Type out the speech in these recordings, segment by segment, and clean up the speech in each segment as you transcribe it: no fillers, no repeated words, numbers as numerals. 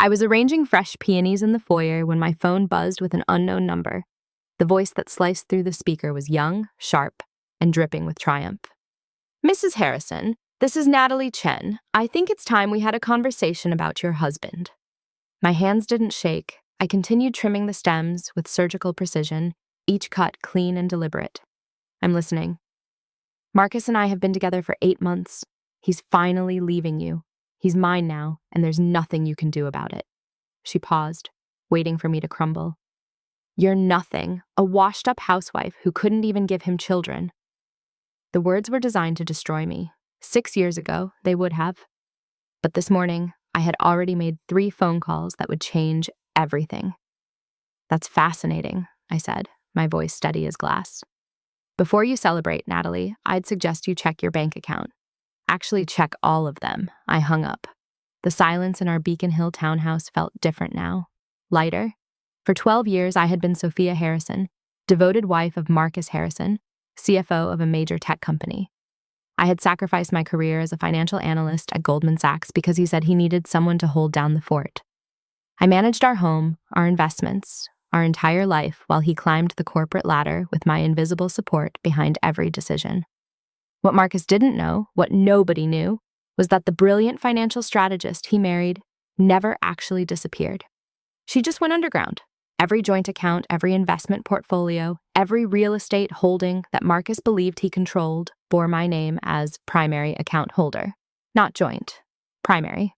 I was arranging fresh peonies in the foyer when my phone buzzed with an unknown number. The voice that sliced through the speaker was young, sharp, and dripping with triumph. "Mrs. Harrison, this is Natalie Chen. I think it's time we had a conversation about your husband." My hands didn't shake. I continued trimming the stems with surgical precision, each cut clean and deliberate. "I'm listening." "Marcus and I have been together for 8 months. He's finally leaving you. He's mine now, and there's nothing you can do about it." She paused, waiting for me to crumble. "You're nothing, a washed-up housewife who couldn't even give him children." The words were designed to destroy me. 6 years ago, they would have. But this morning, I had already made 3 phone calls that would change everything. "That's fascinating," I said, my voice steady as glass. "Before you celebrate, Natalie, I'd suggest you check your bank account. Actually, check all of them." I hung up. The silence in our Beacon Hill townhouse felt different now, lighter. For 12 years, I had been Sophia Harrison, devoted wife of Marcus Harrison, CFO of a major tech company. I had sacrificed my career as a financial analyst at Goldman Sachs because he said he needed someone to hold down the fort. I managed our home, our investments, our entire life while he climbed the corporate ladder with my invisible support behind every decision. What Marcus didn't know, what nobody knew, was that the brilliant financial strategist he married never actually disappeared. She just went underground. Every joint account, every investment portfolio, every real estate holding that Marcus believed he controlled bore my name as primary account holder. Not joint, primary.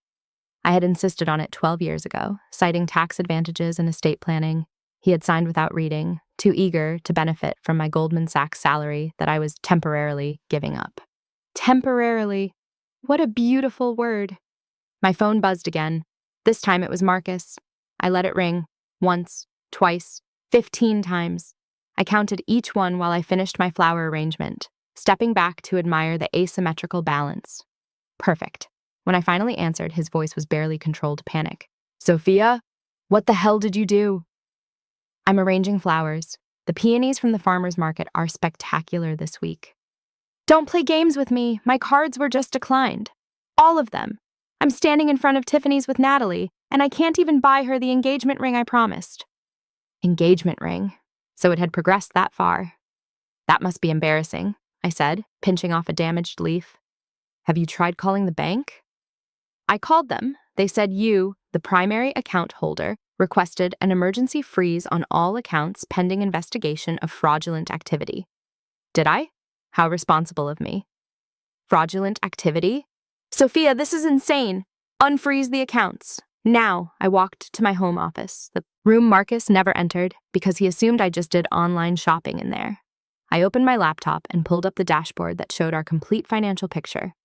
I had insisted on it 12 years ago, citing tax advantages and estate planning. He had signed without reading, too eager to benefit from my Goldman Sachs salary that I was temporarily giving up. Temporarily. What a beautiful word. My phone buzzed again. This time it was Marcus. I let it ring. Once, twice, 15 times. I counted each one while I finished my flower arrangement, stepping back to admire the asymmetrical balance. Perfect. When I finally answered, his voice was barely controlled panic. "Sophia, what the hell did you do?" "I'm arranging flowers. The peonies from the farmer's market are spectacular this week." "Don't play games with me. My cards were just declined. All of them. I'm standing in front of Tiffany's with Natalie, and I can't even buy her the engagement ring I promised." Engagement ring. So it had progressed that far. "That must be embarrassing," I said, pinching off a damaged leaf. "Have you tried calling the bank?" "I called them. They said you, the primary account holder, requested an emergency freeze on all accounts pending investigation of fraudulent activity." "Did I? How responsible of me." "Fraudulent activity? Sophia, this is insane. Unfreeze the accounts. Now." I walked to my home office, the room Marcus never entered because he assumed I just did online shopping in there. I opened my laptop and pulled up the dashboard that showed our complete financial picture.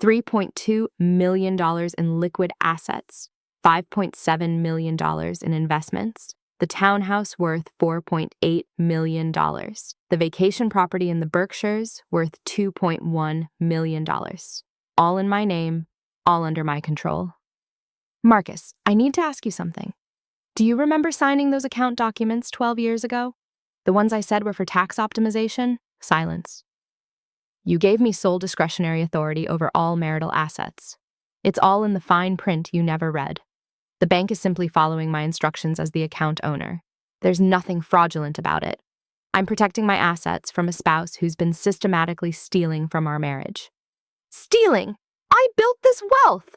$3.2 million in liquid assets, $5.7 million in investments, the townhouse worth $4.8 million, the vacation property in the Berkshires worth $2.1 million. All in my name, all under my control. "Marcus, I need to ask you something. Do you remember signing those account documents 12 years ago? The ones I said were for tax optimization?" Silence. "You gave me sole discretionary authority over all marital assets. It's all in the fine print you never read. The bank is simply following my instructions as the account owner. There's nothing fraudulent about it. I'm protecting my assets from a spouse who's been systematically stealing from our marriage." "Stealing? I built this wealth!"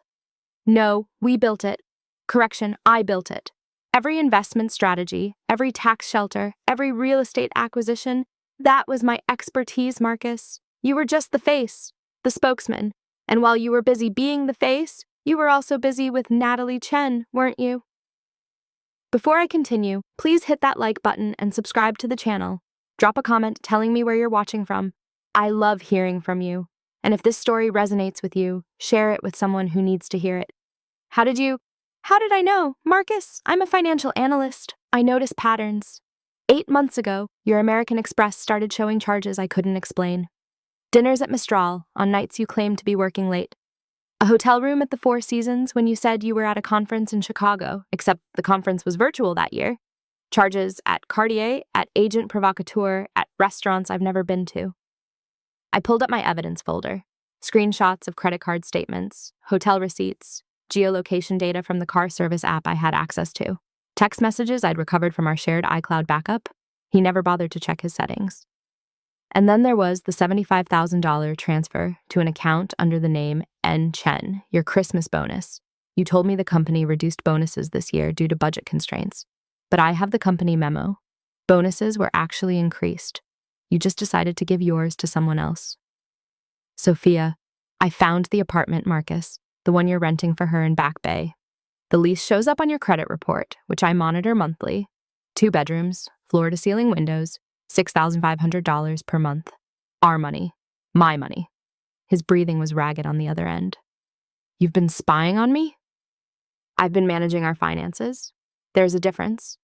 "No, we built it. Correction, I built it. Every investment strategy, every tax shelter, every real estate acquisition, that was my expertise, Marcus. You were just the face, the spokesman. And while you were busy being the face, you were also busy with Natalie Chen, weren't you?" Before I continue, please hit that like button and subscribe to the channel. Drop a comment telling me where you're watching from. I love hearing from you. And if this story resonates with you, share it with someone who needs to hear it. How did I know? Marcus, I'm a financial analyst. I notice patterns. 8 months ago, your American Express started showing charges I couldn't explain. Dinners at Mistral on nights you claimed to be working late. A hotel room at the Four Seasons when you said you were at a conference in Chicago, except the conference was virtual that year. Charges at Cartier, at Agent Provocateur, at restaurants I've never been to. I pulled up my evidence folder. Screenshots of credit card statements, hotel receipts, geolocation data from the car service app I had access to, text messages I'd recovered from our shared iCloud backup. He never bothered to check his settings. And then there was the $75,000 transfer to an account under the name N. Chen, your Christmas bonus. You told me the company reduced bonuses this year due to budget constraints, but I have the company memo. Bonuses were actually increased. You just decided to give yours to someone else. Sophia, I found the apartment, Marcus, the one you're renting for her in Back Bay. The lease shows up on your credit report, which I monitor monthly. 2 bedrooms, floor-to-ceiling windows, $6,500 per month. Our money. My money. His breathing was ragged on the other end. You've been spying on me? I've been managing our finances. There's a difference.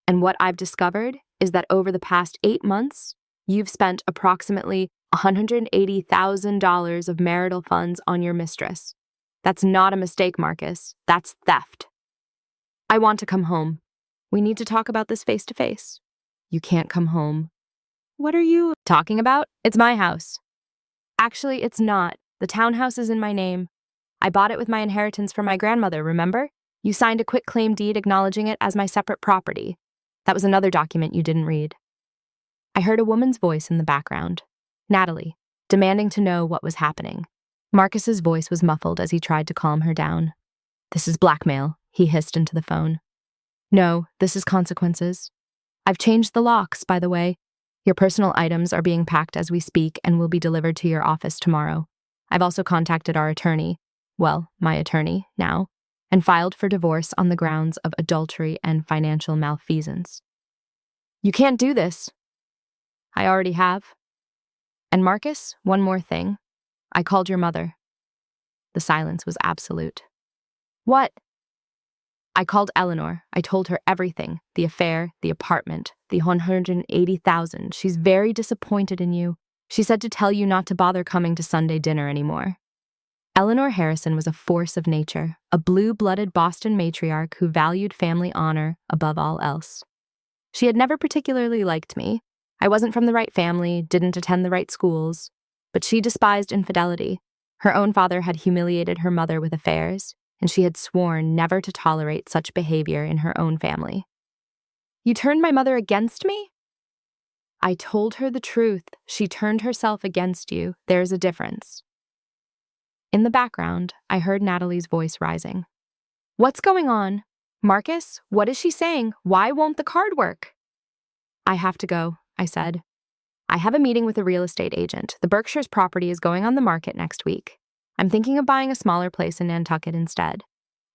And what I've discovered is that over the past 8 months, you've spent approximately $180,000 of marital funds on your mistress. That's not a mistake, Marcus. That's theft. I want to come home. We need to talk about this face to face. You can't come home. What are you talking about? It's my house. Actually, it's not. The townhouse is in my name. I bought it with my inheritance from my grandmother, remember? You signed a quitclaim deed acknowledging it as my separate property. That was another document you didn't read. I heard a woman's voice in the background, Natalie, demanding to know what was happening. Marcus's voice was muffled as he tried to calm her down. This is blackmail, he hissed into the phone. No, this is consequences. I've changed the locks, by the way. Your personal items are being packed as we speak and will be delivered to your office tomorrow. I've also contacted our attorney, my attorney now, and filed for divorce on the grounds of adultery and financial malfeasance. You can't do this. I already have. And Marcus, one more thing. I called your mother. The silence was absolute. What? I called Eleanor. I told her everything. The affair, the apartment, the $180,000. She's very disappointed in you. She said to tell you not to bother coming to Sunday dinner anymore. Eleanor Harrison was a force of nature, a blue-blooded Boston matriarch who valued family honor above all else. She had never particularly liked me. I wasn't from the right family, didn't attend the right schools, but she despised infidelity. Her own father had humiliated her mother with affairs, and she had sworn never to tolerate such behavior in her own family. You turned my mother against me? I told her the truth. She turned herself against you. There's a difference. In the background, I heard Natalie's voice rising. What's going on? Marcus, what is she saying? Why won't the card work? I have to go, I said. I have a meeting with a real estate agent. The Berkshire's property is going on the market next week. I'm thinking of buying a smaller place in Nantucket instead.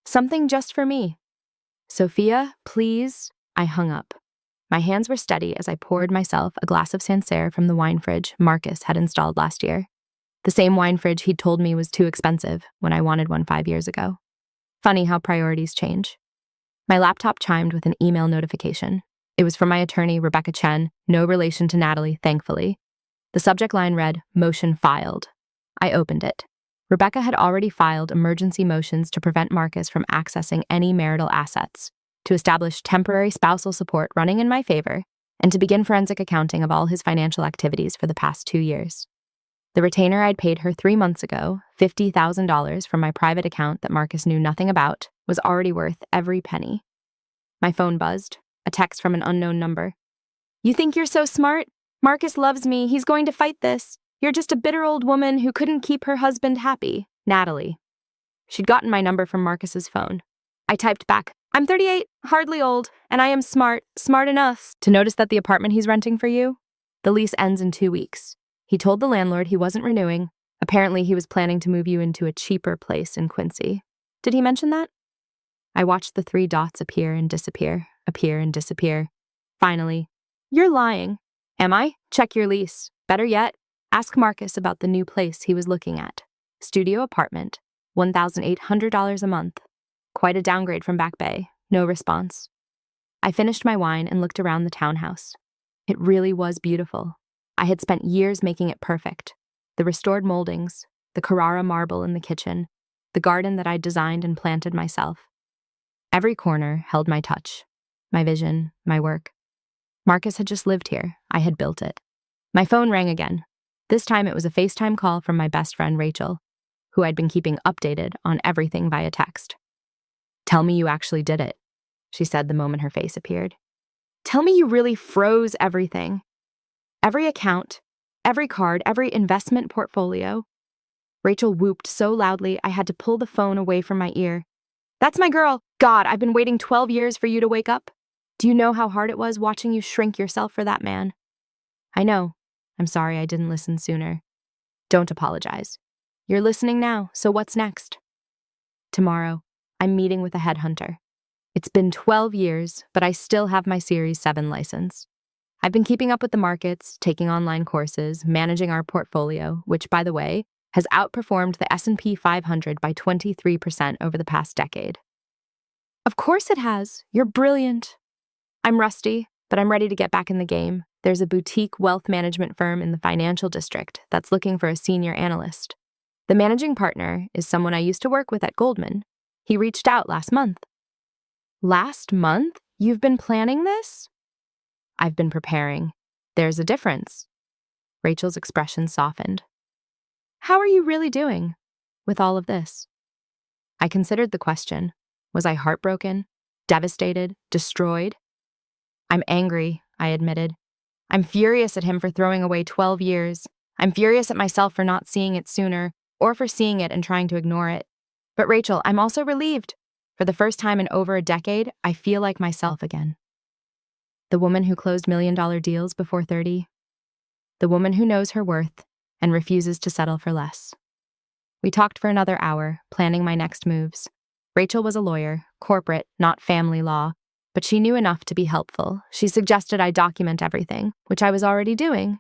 Something just for me. Sophia, please. I hung up. My hands were steady as I poured myself a glass of Sancerre from the wine fridge Marcus had installed last year. The same wine fridge he'd told me was too expensive when I wanted one 5 years ago. Funny how priorities change. My laptop chimed with an email notification. It was from my attorney, Rebecca Chen, no relation to Natalie, thankfully. The subject line read, Motion filed. I opened it. Rebecca had already filed emergency motions to prevent Marcus from accessing any marital assets, to establish temporary spousal support running in my favor, and to begin forensic accounting of all his financial activities for the past 2 years. The retainer I'd paid her 3 months ago, $50,000 from my private account that Marcus knew nothing about, was already worth every penny. My phone buzzed, a text from an unknown number. You think you're so smart? Marcus loves me. He's going to fight this. You're just a bitter old woman who couldn't keep her husband happy. Natalie. She'd gotten my number from Marcus's phone. I typed back, I'm 38, hardly old, and I am smart enough to notice that the apartment he's renting for you? The lease ends in 2 weeks. He told the landlord he wasn't renewing. Apparently, he was planning to move you into a cheaper place in Quincy. Did he mention that? I watched the 3 dots appear and disappear, appear and disappear. Finally, you're lying. Am I? Check your lease. Better yet, ask Marcus about the new place he was looking at. Studio apartment, $1,800 a month. Quite a downgrade from Back Bay. No response. I finished my wine and looked around the townhouse. It really was beautiful. I had spent years making it perfect. The restored moldings, the Carrara marble in the kitchen, the garden that I'd designed and planted myself. Every corner held my touch, my vision, my work. Marcus had just lived here. I had built it. My phone rang again. This time it was a FaceTime call from my best friend, Rachel, who I'd been keeping updated on everything via text. "Tell me you actually did it," she said the moment her face appeared. "Tell me you really froze everything. Every account, every card, every investment portfolio." Rachel whooped so loudly I had to pull the phone away from my ear. "That's my girl. God, I've been waiting 12 years for you to wake up. Do you know how hard it was watching you shrink yourself for that man?" "I know. I'm sorry I didn't listen sooner." "Don't apologize. You're listening now, so what's next?" "Tomorrow, I'm meeting with a headhunter. It's been 12 years, but I still have my Series 7 license. I've been keeping up with the markets, taking online courses, managing our portfolio, which, by the way, has outperformed the S&P 500 by 23% over the past decade." "Of course it has. You're brilliant." "I'm rusty, but I'm ready to get back in the game. There's a boutique wealth management firm in the financial district that's looking for a senior analyst. The managing partner is someone I used to work with at Goldman. He reached out last month." "Last month? You've been planning this?" "I've been preparing. There's a difference." Rachel's expression softened. "How are you really doing with all of this?" I considered the question. Was I heartbroken, devastated, destroyed? "I'm angry," I admitted. "I'm furious at him for throwing away 12 years. I'm furious at myself for not seeing it sooner, or for seeing it and trying to ignore it. But Rachel, I'm also relieved. For the first time in over a decade, I feel like myself again. The woman who closed million-dollar deals before 30. The woman who knows her worth and refuses to settle for less." We talked for another hour, planning my next moves. Rachel was a lawyer, corporate, not family law, but she knew enough to be helpful. She suggested I document everything, which I was already doing.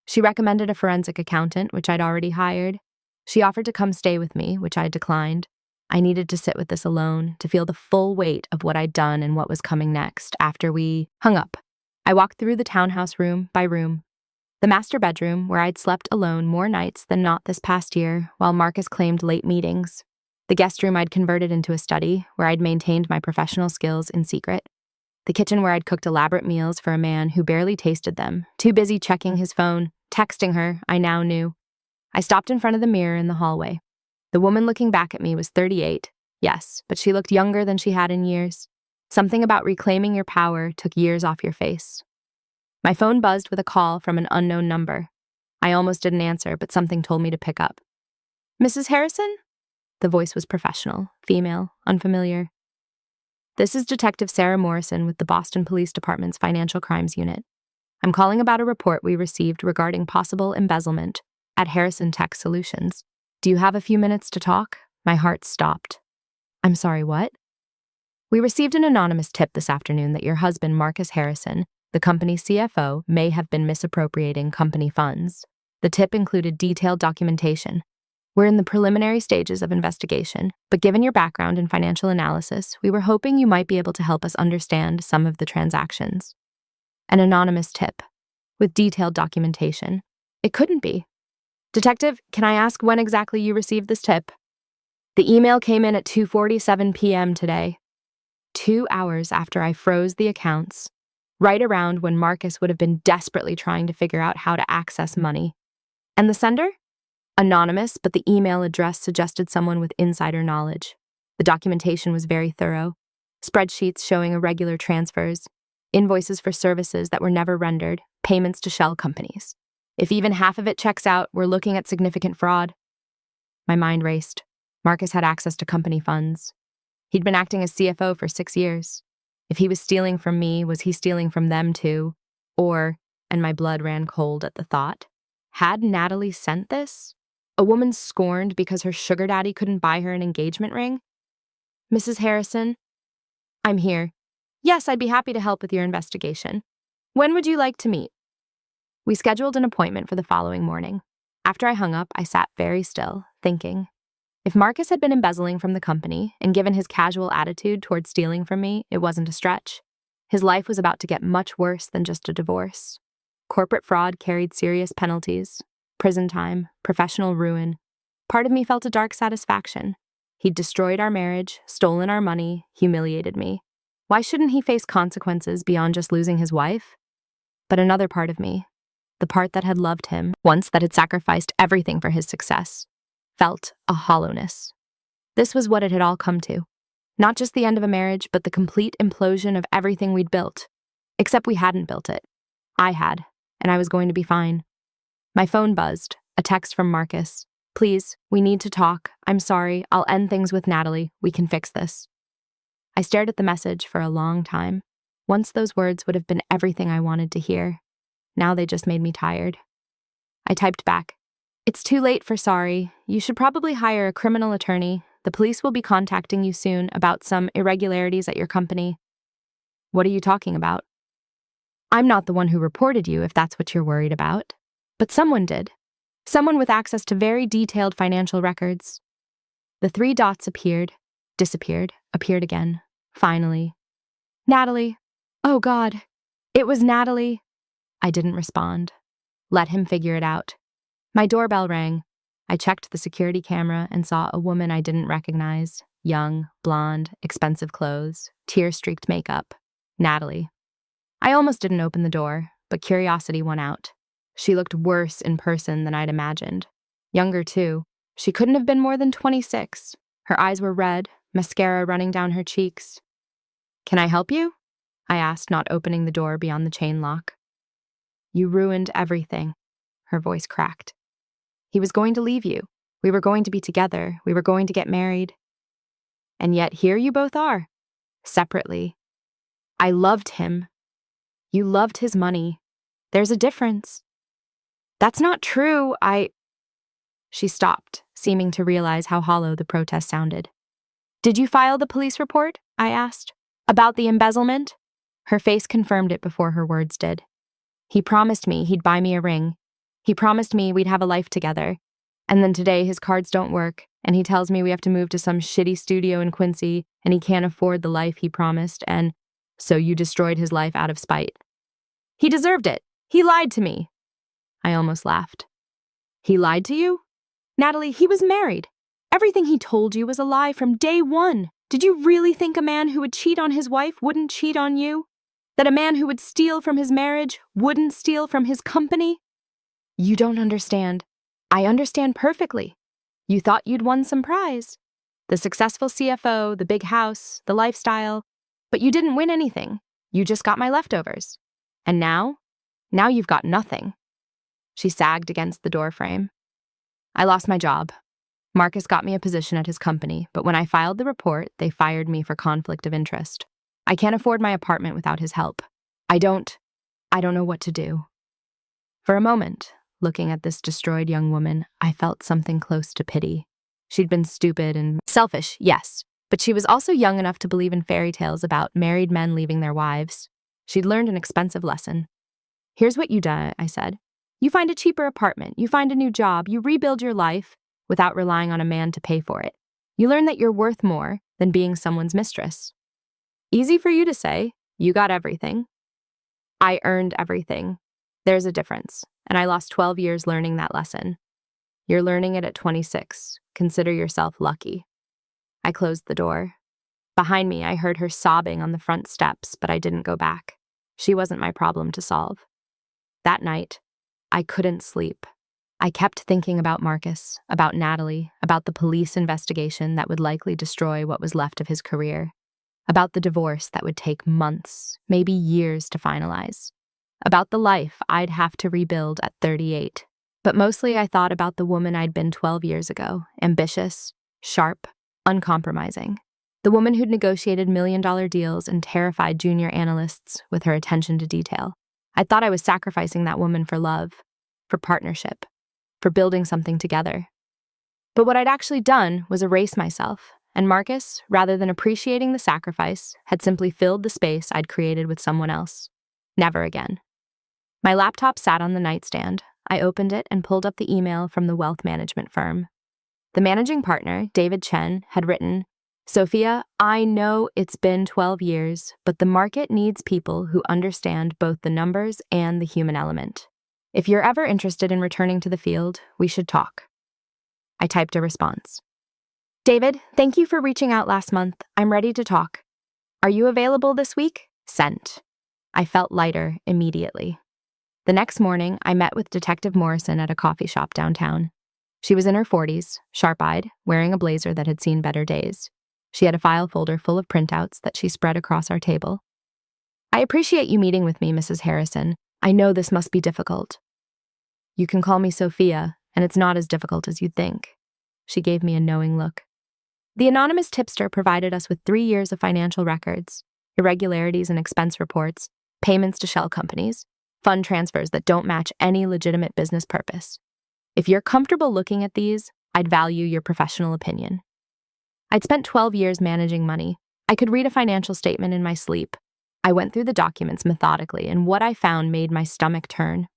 She recommended a forensic accountant, which I'd already hired. She offered to come stay with me, which I declined. I needed to sit with this alone, to feel the full weight of what I'd done and what was coming next. After we hung up, I walked through the townhouse room by room. The master bedroom, where I'd slept alone more nights than not this past year, while Marcus claimed late meetings. The guest room I'd converted into a study, where I'd maintained my professional skills in secret. The kitchen where I'd cooked elaborate meals for a man who barely tasted them, too busy checking his phone, texting her, I now knew. I stopped in front of the mirror in the hallway. The woman looking back at me was 38, yes, but she looked younger than she had in years. Something about reclaiming your power took years off your face. My phone buzzed with a call from an unknown number. I almost didn't answer, but something told me to pick up. "Mrs. Harrison?" The voice was professional, female, unfamiliar. "This is Detective Sarah Morrison with the Boston Police Department's Financial Crimes Unit. I'm calling about a report we received regarding possible embezzlement at Harrison Tech Solutions. Do you have a few minutes to talk?" My heart stopped. "I'm sorry, what?" "We received an anonymous tip this afternoon that your husband, Marcus Harrison, the company's CFO, may have been misappropriating company funds. The tip included detailed documentation. We're in the preliminary stages of investigation, but given your background in financial analysis, we were hoping you might be able to help us understand some of the transactions." An anonymous tip, with detailed documentation. It couldn't be. "Detective, can I ask when exactly you received this tip?" "The email came in at 2:47 p.m. today, 2 hours after I froze the accounts, right around when Marcus would have been desperately trying to figure out how to access money. And the sender? Anonymous, but the email address suggested someone with insider knowledge. The documentation was very thorough. Spreadsheets showing irregular transfers, invoices for services that were never rendered, payments to shell companies. If even half of it checks out, we're looking at significant fraud." My mind raced. Marcus had access to company funds. He'd been acting as CFO for 6 years. If he was stealing from me, was he stealing from them too? Or, and my blood ran cold at the thought, had Natalie sent this? A woman scorned because her sugar daddy couldn't buy her an engagement ring? "Mrs. Harrison?" "I'm here. Yes, I'd be happy to help with your investigation. When would you like to meet?" We scheduled an appointment for the following morning. After I hung up, I sat very still, thinking. If Marcus had been embezzling from the company, and given his casual attitude toward stealing from me, it wasn't a stretch. His life was about to get much worse than just a divorce. Corporate fraud carried serious penalties, prison time, professional ruin. Part of me felt a dark satisfaction. He'd destroyed our marriage, stolen our money, humiliated me. Why shouldn't he face consequences beyond just losing his wife? But another part of me, the part that had loved him, once that had sacrificed everything for his success, felt a hollowness. This was what it had all come to. Not just the end of a marriage, but the complete implosion of everything we'd built. Except we hadn't built it. I had, and I was going to be fine. My phone buzzed, a text from Marcus. "Please, we need to talk. I'm sorry, I'll end things with Natalie. We can fix this." I stared at the message for a long time. Once those words would have been everything I wanted to hear. Now they just made me tired. I typed back, "It's too late for sorry. You should probably hire a criminal attorney. The police will be contacting you soon about some irregularities at your company." "What are you talking about?" "I'm not the one who reported you, if that's what you're worried about. But someone did. Someone with access to very detailed financial records." The 3 dots appeared, disappeared, appeared again. Finally. "Natalie. Oh God. It was Natalie." I didn't respond. Let him figure it out. My doorbell rang. I checked the security camera and saw a woman I didn't recognize. Young, blonde, expensive clothes, tear-streaked makeup. Natalie. I almost didn't open the door, but curiosity won out. She looked worse in person than I'd imagined. Younger, too. She couldn't have been more than 26. Her eyes were red, mascara running down her cheeks. "Can I help you?" I asked, not opening the door beyond the chain lock. "You ruined everything." Her voice cracked. "He was going to leave you. We were going to be together. We were going to get married. And yet here you both are, separately. I loved him. You loved his money. There's a difference." "That's not true. She stopped, seeming to realize how hollow the protest sounded. "Did you file the police report?" I asked. "About the embezzlement?" Her face confirmed it before her words did. "He promised me he'd buy me a ring. He promised me we'd have a life together. And then today his cards don't work, and he tells me we have to move to some shitty studio in Quincy, and he can't afford the life he promised, and so you destroyed his life out of spite." "He deserved it. He lied to me." I almost laughed. "He lied to you?" "Natalie, he was married. Everything he told you was a lie from day one. Did you really think a man who would cheat on his wife wouldn't cheat on you? That a man who would steal from his marriage wouldn't steal from his company?" "You don't understand." "I understand perfectly. You thought you'd won some prize. The successful CFO, the big house, the lifestyle. But you didn't win anything. You just got my leftovers. And now you've got nothing." She sagged against the doorframe. "I lost my job. Marcus got me a position at his company, but when I filed the report, they fired me for conflict of interest. I can't afford my apartment without his help. I don't know what to do." For a moment, looking at this destroyed young woman, I felt something close to pity. She'd been stupid and selfish, yes, but she was also young enough to believe in fairy tales about married men leaving their wives. She'd learned an expensive lesson. "Here's what you do," I said. "You find a cheaper apartment, you find a new job, you rebuild your life without relying on a man to pay for it. You learn that you're worth more than being someone's mistress. Easy for you to say, you got everything. I earned everything. There's a difference, and I lost 12 years learning that lesson. You're learning it at 26. Consider yourself lucky." I closed the door. Behind me, I heard her sobbing on the front steps, but I didn't go back. She wasn't my problem to solve. That night, I couldn't sleep. I kept thinking about Marcus, about Natalie, about the police investigation that would likely destroy what was left of his career, about the divorce that would take months, maybe years to finalize, about the life I'd have to rebuild at 38. But mostly I thought about the woman I'd been 12 years ago, ambitious, sharp, uncompromising. The woman who'd negotiated million-dollar deals and terrified junior analysts with her attention to detail. I thought I was sacrificing that woman for love, for partnership, for building something together. But what I'd actually done was erase myself, and Marcus, rather than appreciating the sacrifice, had simply filled the space I'd created with someone else. Never again. My laptop sat on the nightstand. I opened it and pulled up the email from the wealth management firm. The managing partner, David Chen, had written, "Sophia, I know it's been 12 years, but the market needs people who understand both the numbers and the human element. If you're ever interested in returning to the field, we should talk." I typed a response. "David, thank you for reaching out last month. I'm ready to talk. Are you available this week? Sent." I felt lighter immediately. The next morning, I met with Detective Morrison at a coffee shop downtown. She was in her 40s, sharp-eyed, wearing a blazer that had seen better days. She had a file folder full of printouts that she spread across our table. "I appreciate you meeting with me, Mrs. Harrison. I know this must be difficult." "You can call me Sophia, and it's not as difficult as you'd think." She gave me a knowing look. "The anonymous tipster provided us with 3 years of financial records, irregularities in expense reports, payments to shell companies, fund transfers that don't match any legitimate business purpose. If you're comfortable looking at these, I'd value your professional opinion." I'd spent 12 years managing money. I could read a financial statement in my sleep. I went through the documents methodically, and what I found made my stomach turn.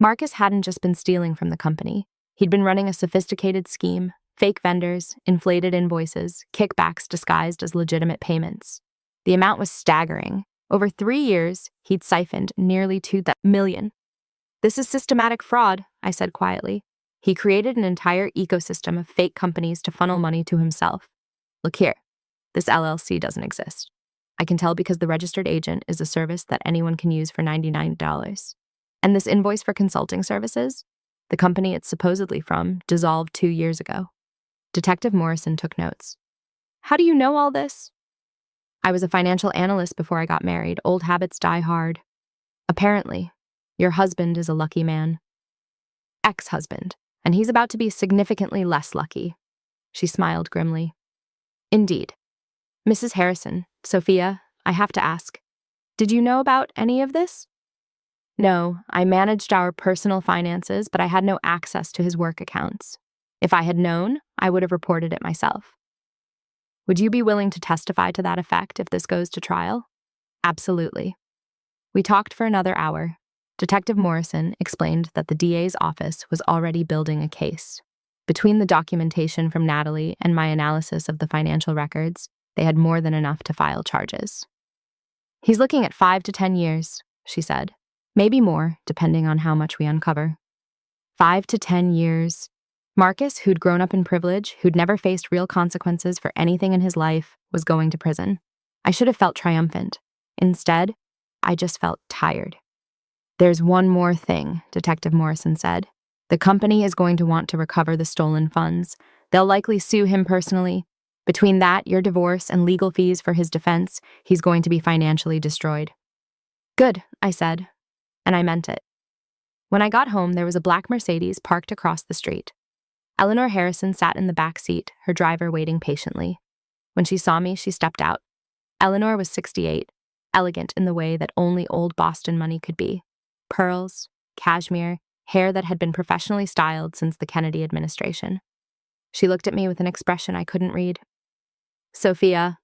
Marcus hadn't just been stealing from the company. He'd been running a sophisticated scheme, fake vendors, inflated invoices, kickbacks disguised as legitimate payments. The amount was staggering. Over 3 years, he'd siphoned nearly $2 million. "This is systematic fraud," I said quietly. He created an entire ecosystem of fake companies to funnel money to himself. "Look here, this LLC doesn't exist. I can tell because the registered agent is a service that anyone can use for $99. And this invoice for consulting services? The company it's supposedly from dissolved 2 years ago." Detective Morrison took notes. "How do you know all this?" "I was a financial analyst before I got married. Old habits die hard." "Apparently, your husband is a lucky man." "Ex-husband, and he's about to be significantly less lucky." She smiled grimly. "Indeed. Mrs. Harrison, Sophia, I have to ask, did you know about any of this?" "No, I managed our personal finances, but I had no access to his work accounts. If I had known, I would have reported it myself." "Would you be willing to testify to that effect if this goes to trial?" "Absolutely." We talked for another hour. Detective Morrison explained that the DA's office was already building a case. Between the documentation from Natalie and my analysis of the financial records, they had more than enough to file charges. "He's looking at 5 to 10 years, she said. "Maybe more, depending on how much we uncover." 5 to 10 years. Marcus, who'd grown up in privilege, who'd never faced real consequences for anything in his life, was going to prison. I should have felt triumphant. Instead, I just felt tired. "There's one more thing," Detective Morrison said. "The company is going to want to recover the stolen funds. They'll likely sue him personally. Between that, your divorce, and legal fees for his defense, he's going to be financially destroyed." "Good," I said, and I meant it. When I got home, there was a black Mercedes parked across the street. Eleanor Harrison sat in the back seat, her driver waiting patiently. When she saw me, she stepped out. Eleanor was 68, elegant in the way that only old Boston money could be. Pearls, cashmere, hair that had been professionally styled since the Kennedy administration. She looked at me with an expression I couldn't read. "Sophia,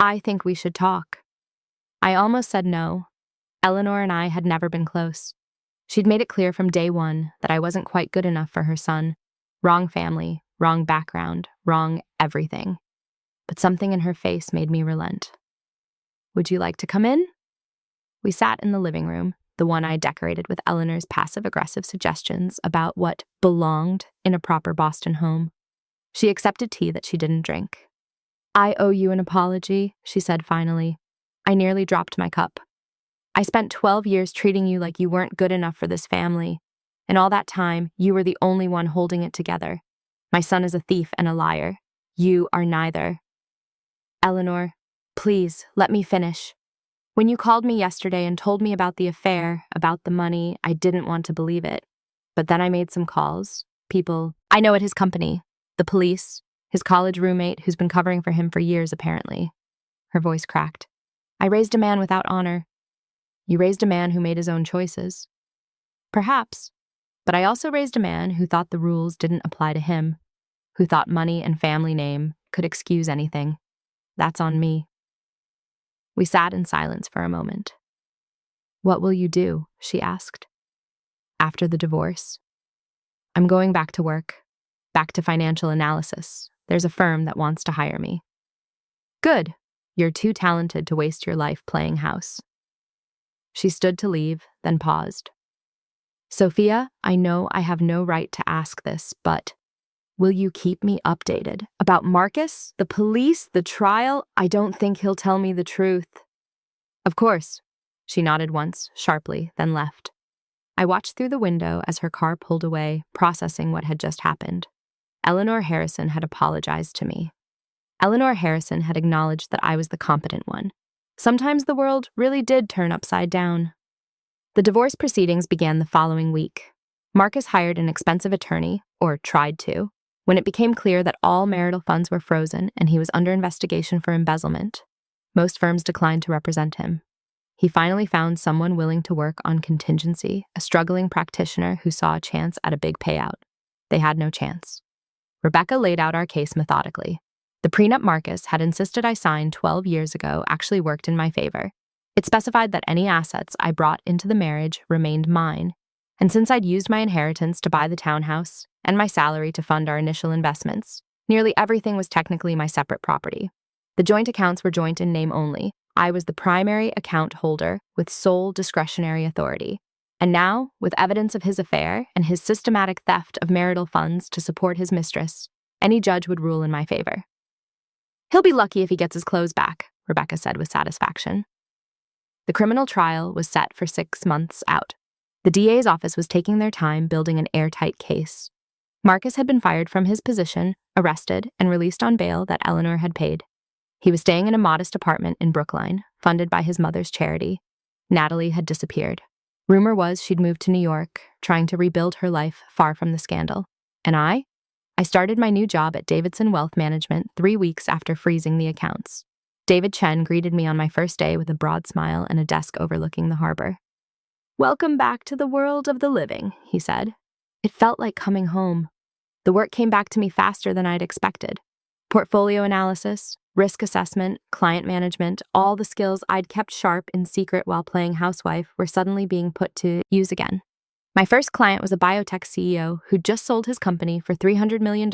I think we should talk." I almost said no. Eleanor and I had never been close. She'd made it clear from day one that I wasn't quite good enough for her son. Wrong family, wrong background, wrong everything. But something in her face made me relent. "Would you like to come in?" We sat in the living room, the one I decorated with Eleanor's passive-aggressive suggestions about what belonged in a proper Boston home. She accepted tea that she didn't drink. "I owe you an apology," she said finally. I nearly dropped my cup. "I spent 12 years treating you like you weren't good enough for this family. And all that time, you were the only one holding it together. My son is a thief and a liar. You are neither." "Eleanor, please, let me finish. When you called me yesterday and told me about the affair, about the money, I didn't want to believe it. But then I made some calls. People I know at his company, the police, his college roommate who's been covering for him for years, apparently." Her voice cracked. "I raised a man without honor." "You raised a man who made his own choices." "Perhaps. But I also raised a man who thought the rules didn't apply to him, who thought money and family name could excuse anything. That's on me." We sat in silence for a moment. "What will you do?" she asked. "After the divorce?" "I'm going back to work, back to financial analysis. There's a firm that wants to hire me." "Good. You're too talented to waste your life playing house." She stood to leave, then paused. "Sophia, I know I have no right to ask this, but will you keep me updated about Marcus, the police, the trial? I don't think he'll tell me the truth." "Of course." She nodded once, sharply, then left. I watched through the window as her car pulled away, processing what had just happened. Eleanor Harrison had apologized to me. Eleanor Harrison had acknowledged that I was the competent one. Sometimes the world really did turn upside down. The divorce proceedings began the following week. Marcus hired an expensive attorney, or tried to, when it became clear that all marital funds were frozen and he was under investigation for embezzlement. Most firms declined to represent him. He finally found someone willing to work on contingency, a struggling practitioner who saw a chance at a big payout. They had no chance. Rebecca laid out our case methodically. The prenup Marcus had insisted I signed 12 years ago actually worked in my favor. It specified that any assets I brought into the marriage remained mine, and since I'd used my inheritance to buy the townhouse and my salary to fund our initial investments, nearly everything was technically my separate property. The joint accounts were joint in name only. I was the primary account holder with sole discretionary authority. And now, with evidence of his affair and his systematic theft of marital funds to support his mistress, any judge would rule in my favor. "He'll be lucky if he gets his clothes back," Rebecca said with satisfaction. The criminal trial was set for 6 months out. The DA's office was taking their time building an airtight case. Marcus had been fired from his position, arrested, and released on bail that Eleanor had paid. He was staying in a modest apartment in Brookline, funded by his mother's charity. Natalie had disappeared. Rumor was she'd moved to New York, trying to rebuild her life far from the scandal. And I started my new job at Davidson Wealth Management 3 weeks after freezing the accounts. David Chen greeted me on my first day with a broad smile and a desk overlooking the harbor. "Welcome back to the world of the living," he said. It felt like coming home. The work came back to me faster than I'd expected. Portfolio analysis, risk assessment, client management, all the skills I'd kept sharp in secret while playing housewife were suddenly being put to use again. My first client was a biotech CEO who'd just sold his company for $300 million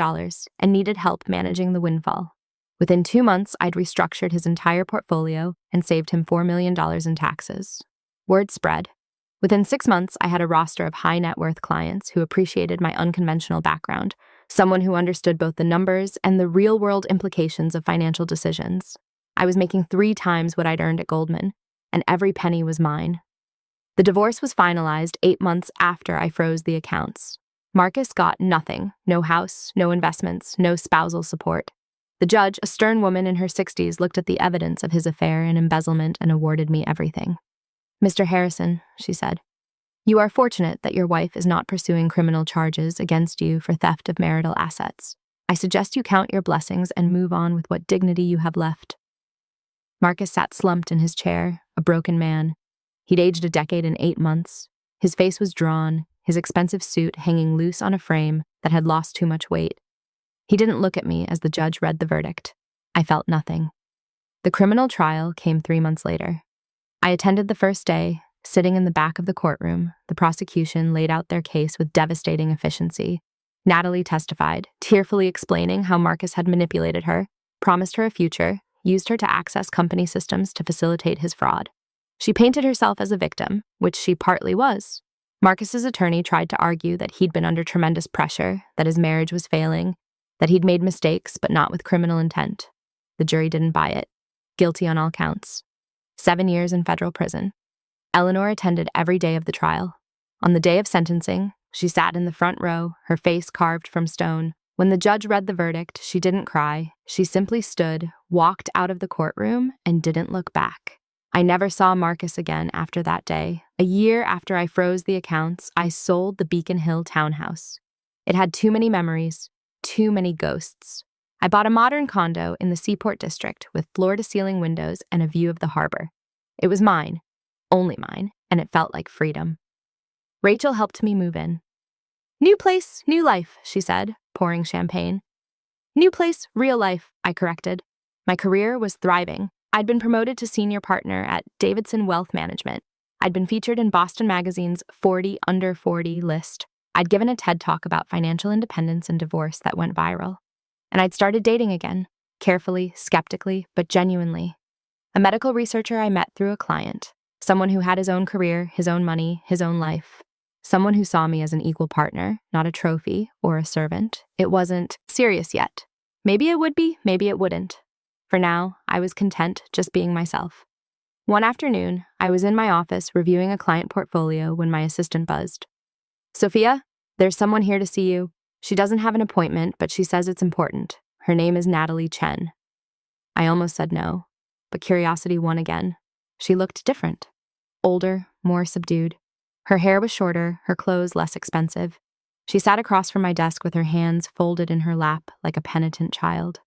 and needed help managing the windfall. Within 2 months, I'd restructured his entire portfolio and saved him $4 million in taxes. Word spread. Within 6 months, I had a roster of high net worth clients who appreciated my unconventional background, someone who understood both the numbers and the real-world implications of financial decisions. I was making 3 times what I'd earned at Goldman, and every penny was mine. The divorce was finalized 8 months after I froze the accounts. Marcus got nothing, no house, no investments, no spousal support. The judge, a stern woman in her 60s, looked at the evidence of his affair and embezzlement and awarded me everything. "Mr. Harrison," she said, "you are fortunate that your wife is not pursuing criminal charges against you for theft of marital assets. I suggest you count your blessings and move on with what dignity you have left." Marcus sat slumped in his chair, a broken man. He'd aged a decade in 8 months. His face was drawn, his expensive suit hanging loose on a frame that had lost too much weight. He didn't look at me as the judge read the verdict. I felt nothing. The criminal trial came 3 months later. I attended the first day. Sitting in the back of the courtroom, the prosecution laid out their case with devastating efficiency. Natalie testified, tearfully explaining how Marcus had manipulated her, promised her a future, used her to access company systems to facilitate his fraud. She painted herself as a victim, which she partly was. Marcus's attorney tried to argue that he'd been under tremendous pressure, that his marriage was failing, that he'd made mistakes but not with criminal intent. The jury didn't buy it. Guilty on all counts. 7 years in federal prison. Eleanor attended every day of the trial. On the day of sentencing, she sat in the front row, her face carved from stone. When the judge read the verdict, she didn't cry. She simply stood, walked out of the courtroom, and didn't look back. I never saw Marcus again after that day. A year after I froze the accounts, I sold the Beacon Hill townhouse. It had too many memories, too many ghosts. I bought a modern condo in the Seaport District with floor-to-ceiling windows and a view of the harbor. It was mine, only mine, and it felt like freedom. Rachel helped me move in. "New place, new life," she said, pouring champagne. "New place, real life," I corrected. My career was thriving. I'd been promoted to senior partner at Davidson Wealth Management. I'd been featured in Boston Magazine's 40 Under 40 list. I'd given a TED Talk about financial independence and divorce that went viral. And I'd started dating again, carefully, skeptically, but genuinely. A medical researcher I met through a client, someone who had his own career, his own money, his own life. Someone who saw me as an equal partner, not a trophy or a servant. It wasn't serious yet. Maybe it would be, maybe it wouldn't. For now, I was content just being myself. One afternoon, I was in my office reviewing a client portfolio when my assistant buzzed. "Sophia, there's someone here to see you." She doesn't have an appointment, but she says it's important. Her name is Natalie Chen. I almost said no, but curiosity won again. She looked different. Older, more subdued. Her hair was shorter, her clothes less expensive. She sat across from my desk with her hands folded in her lap like a penitent child.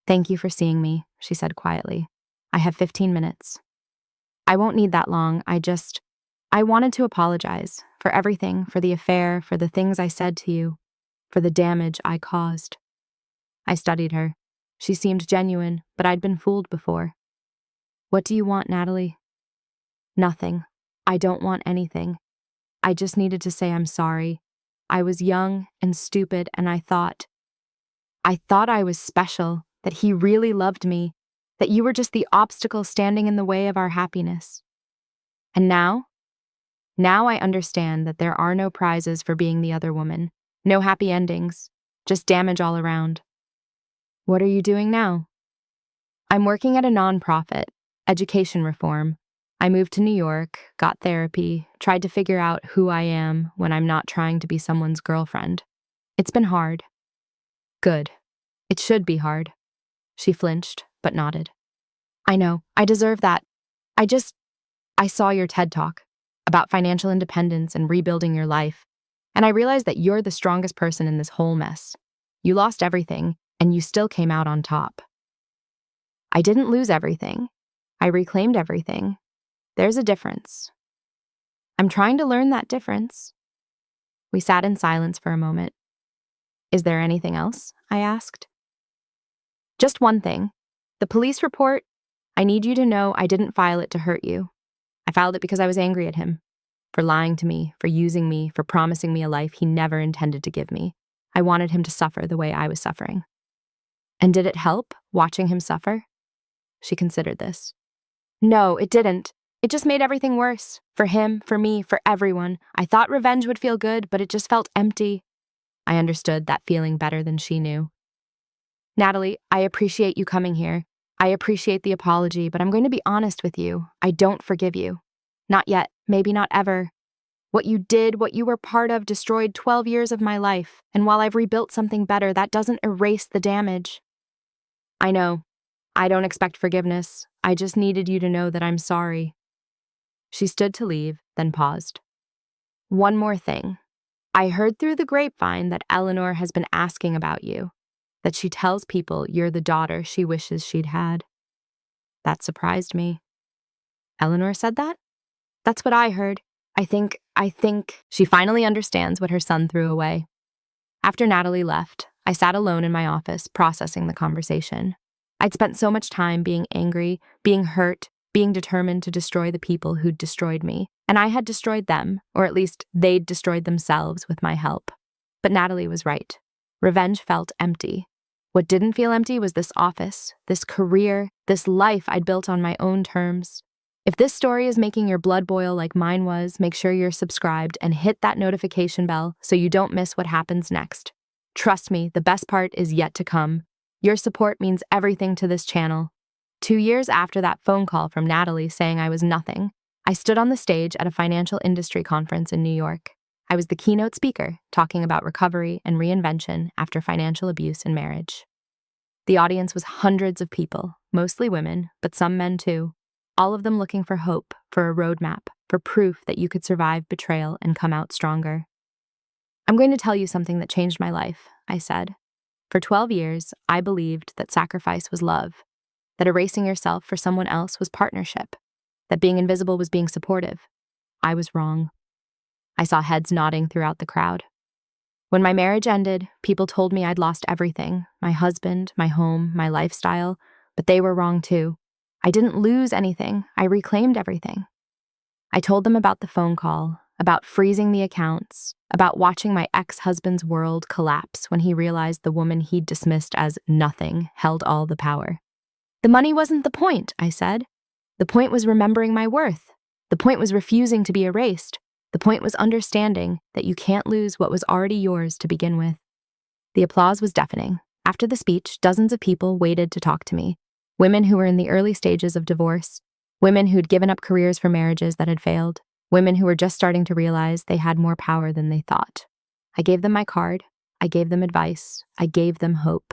"Thank you for seeing me," she said quietly. "I have 15 minutes. I won't need that long. I wanted to apologize for everything, for the affair, for the things I said to you, for the damage I caused." I studied her. She seemed genuine, but I'd been fooled before. "What do you want, Natalie?" "Nothing. I don't want anything. I just needed to say I'm sorry. I was young and stupid, and I thought I was special, that he really loved me, that you were just the obstacle standing in the way of our happiness. And now I understand that there are no prizes for being the other woman, no happy endings, just damage all around." "What are you doing now?" "I'm working at a nonprofit, education reform. I moved to New York, got therapy, tried to figure out who I am when I'm not trying to be someone's girlfriend. It's been hard." "Good. It should be hard." She flinched, but nodded. "I know. I deserve that. I saw your TED Talk about financial independence and rebuilding your life, and I realized that you're the strongest person in this whole mess. You lost everything, and you still came out on top." "I didn't lose everything. I reclaimed everything. There's a difference. I'm trying to learn that difference." We sat in silence for a moment. "Is there anything else?" I asked. "Just one thing. The police report, I need you to know I didn't file it to hurt you. I filed it because I was angry at him, for lying to me, for using me, for promising me a life he never intended to give me. I wanted him to suffer the way I was suffering." "And did it help, watching him suffer?" She considered this. "No, it didn't. It just made everything worse. For him, for me, for everyone. I thought revenge would feel good, but it just felt empty." I understood that feeling better than she knew. "Natalie, I appreciate you coming here. I appreciate the apology, but I'm going to be honest with you. I don't forgive you. Not yet, maybe not ever. What you did, what you were part of, destroyed 12 years of my life, and while I've rebuilt something better, that doesn't erase the damage." "I know. I don't expect forgiveness. I just needed you to know that I'm sorry." She stood to leave, then paused. "One more thing. I heard through the grapevine that Eleanor has been asking about you, that she tells people you're the daughter she wishes she'd had." That surprised me. "Eleanor said that?" "That's what I heard. I think she finally understands what her son threw away." After Natalie left, I sat alone in my office processing the conversation. I'd spent so much time being angry, being hurt, being determined to destroy the people who'd destroyed me, and I had destroyed them, or at least they'd destroyed themselves with my help. But Natalie was right. Revenge felt empty. What didn't feel empty was this office, this career, this life I'd built on my own terms. If this story is making your blood boil like mine was, make sure you're subscribed and hit that notification bell so you don't miss what happens next. Trust me, the best part is yet to come. Your support means everything to this channel. 2 years after that phone call from Natalie saying I was nothing, I stood on the stage at a financial industry conference in New York. I was the keynote speaker, talking about recovery and reinvention after financial abuse in marriage. The audience was hundreds of people, mostly women, but some men too, all of them looking for hope, for a roadmap, for proof that you could survive betrayal and come out stronger. "I'm going to tell you something that changed my life," I said. For 12 years, I believed that sacrifice was love, that erasing yourself for someone else was partnership, that being invisible was being supportive. I was wrong. I saw heads nodding throughout the crowd. When my marriage ended, people told me I'd lost everything, my husband, my home, my lifestyle, but they were wrong too. I didn't lose anything. I reclaimed everything. I told them about the phone call, about freezing the accounts, about watching my ex-husband's world collapse when he realized the woman he'd dismissed as nothing held all the power. "The money wasn't the point," I said. "The point was remembering my worth. The point was refusing to be erased. The point was understanding that you can't lose what was already yours to begin with." The applause was deafening. After the speech, dozens of people waited to talk to me. Women who were in the early stages of divorce, women who'd given up careers for marriages that had failed, women who were just starting to realize they had more power than they thought. I gave them my card. I gave them advice, I gave them hope.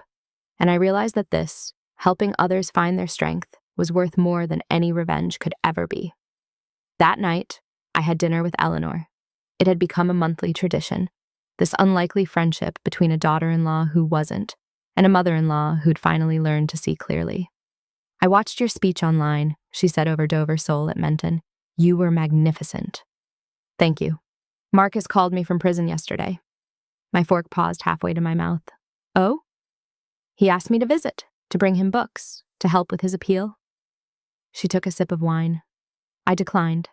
And I realized that this, helping others find their strength, was worth more than any revenge could ever be. That night, I had dinner with Eleanor. It had become a monthly tradition, this unlikely friendship between a daughter-in-law who wasn't, and a mother-in-law who'd finally learned to see clearly. "I watched your speech online," she said over Dover Sole at Menton. "You were magnificent." "Thank you. Marcus called me from prison yesterday." My fork paused halfway to my mouth. "Oh?" "He asked me to visit, to bring him books, to help with his appeal." She took a sip of wine. I declined.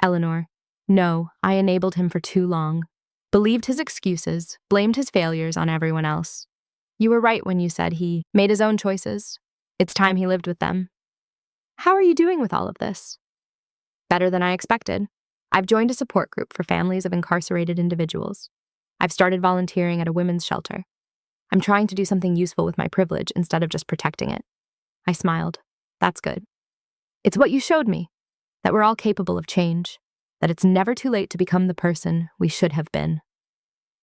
"Eleanor, no, I enabled him for too long. Believed his excuses, blamed his failures on everyone else. You were right when you said he made his own choices. It's time he lived with them." "How are you doing with all of this?" "Better than I expected. I've joined a support group for families of incarcerated individuals. I've started volunteering at a women's shelter. I'm trying to do something useful with my privilege instead of just protecting it." I smiled. "That's good. It's what you showed me, that we're all capable of change, that it's never too late to become the person we should have been."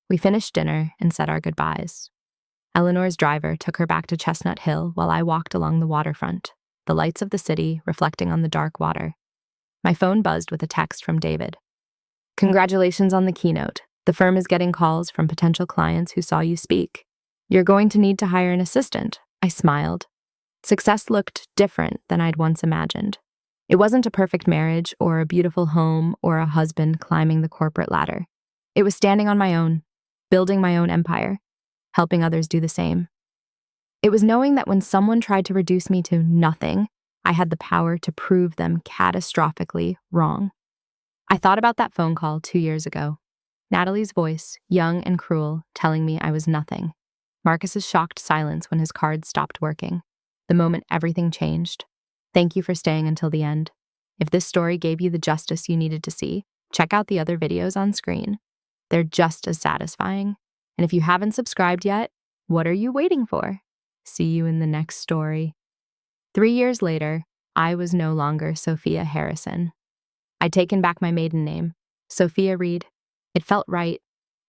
We finished dinner and said our goodbyes. Eleanor's driver took her back to Chestnut Hill while I walked along the waterfront, the lights of the city reflecting on the dark water. My phone buzzed with a text from David. "Congratulations on the keynote. The firm is getting calls from potential clients who saw you speak. You're going to need to hire an assistant." I smiled. Success looked different than I'd once imagined. It wasn't a perfect marriage or a beautiful home or a husband climbing the corporate ladder. It was standing on my own, building my own empire, helping others do the same. It was knowing that when someone tried to reduce me to nothing, I had the power to prove them catastrophically wrong. I thought about that phone call 2 years ago. Natalie's voice, young and cruel, telling me I was nothing. Marcus's shocked silence when his cards stopped working. The moment everything changed. Thank you for staying until the end. If this story gave you the justice you needed to see, check out the other videos on screen. They're just as satisfying. And if you haven't subscribed yet, what are you waiting for? See you in the next story. 3 years later, I was no longer Sophia Harrison. I'd taken back my maiden name, Sophia Reed. It felt right,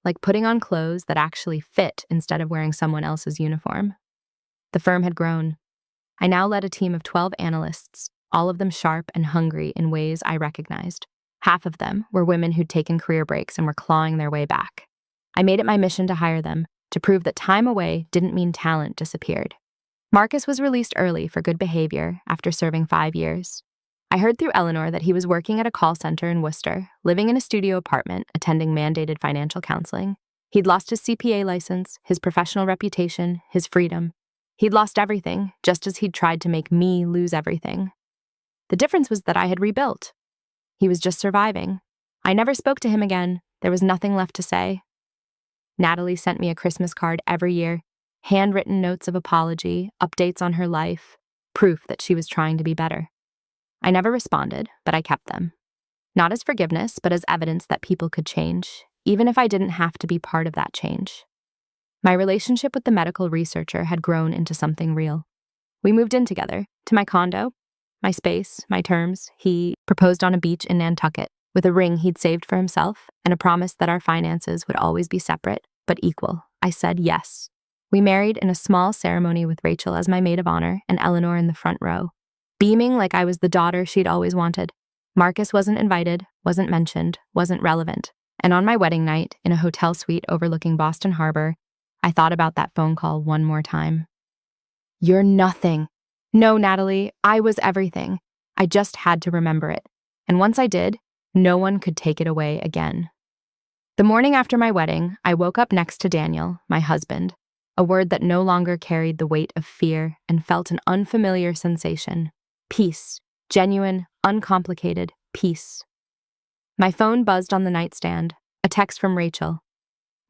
like putting on clothes that actually fit instead of wearing someone else's uniform. The firm had grown. I now led a team of 12 analysts, all of them sharp and hungry in ways I recognized. Half of them were women who'd taken career breaks and were clawing their way back. I made it my mission to hire them, to prove that time away didn't mean talent disappeared. Marcus was released early for good behavior after serving 5 years. I heard through Eleanor that he was working at a call center in Worcester, living in a studio apartment, attending mandated financial counseling. He'd lost his CPA license, his professional reputation, his freedom. He'd lost everything, just as he'd tried to make me lose everything. The difference was that I had rebuilt. He was just surviving. I never spoke to him again. There was nothing left to say. Natalie sent me a Christmas card every year, handwritten notes of apology, updates on her life, proof that she was trying to be better. I never responded, but I kept them. Not as forgiveness, but as evidence that people could change, even if I didn't have to be part of that change. My relationship with the medical researcher had grown into something real. We moved in together, to my condo, my space, my terms. He proposed on a beach in Nantucket, with a ring he'd saved for himself and a promise that our finances would always be separate, but equal. I said yes. We married in a small ceremony with Rachel as my maid of honor and Eleanor in the front row, beaming like I was the daughter she'd always wanted. Marcus wasn't invited, wasn't mentioned, wasn't relevant. And on my wedding night, in a hotel suite overlooking Boston Harbor, I thought about that phone call one more time. "You're nothing." No, Natalie, I was everything. I just had to remember it. And once I did, no one could take it away again. The morning after my wedding, I woke up next to Daniel, my husband, a word that no longer carried the weight of fear and felt an unfamiliar sensation. Peace. Genuine, uncomplicated peace. My phone buzzed on the nightstand, a text from Rachel.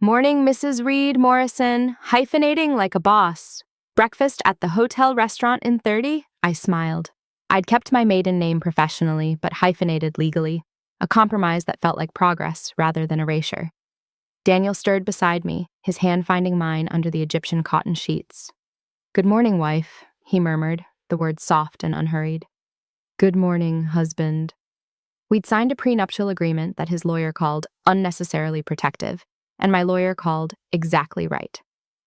"Morning, Mrs. Reed Morrison, hyphenating like a boss. Breakfast at the hotel restaurant in 30? I smiled. I'd kept my maiden name professionally, but hyphenated legally, a compromise that felt like progress rather than erasure. Daniel stirred beside me, his hand finding mine under the Egyptian cotton sheets. "Good morning, wife," he murmured, the words soft and unhurried. "Good morning, husband." We'd signed a prenuptial agreement that his lawyer called unnecessarily protective, and my lawyer called exactly right.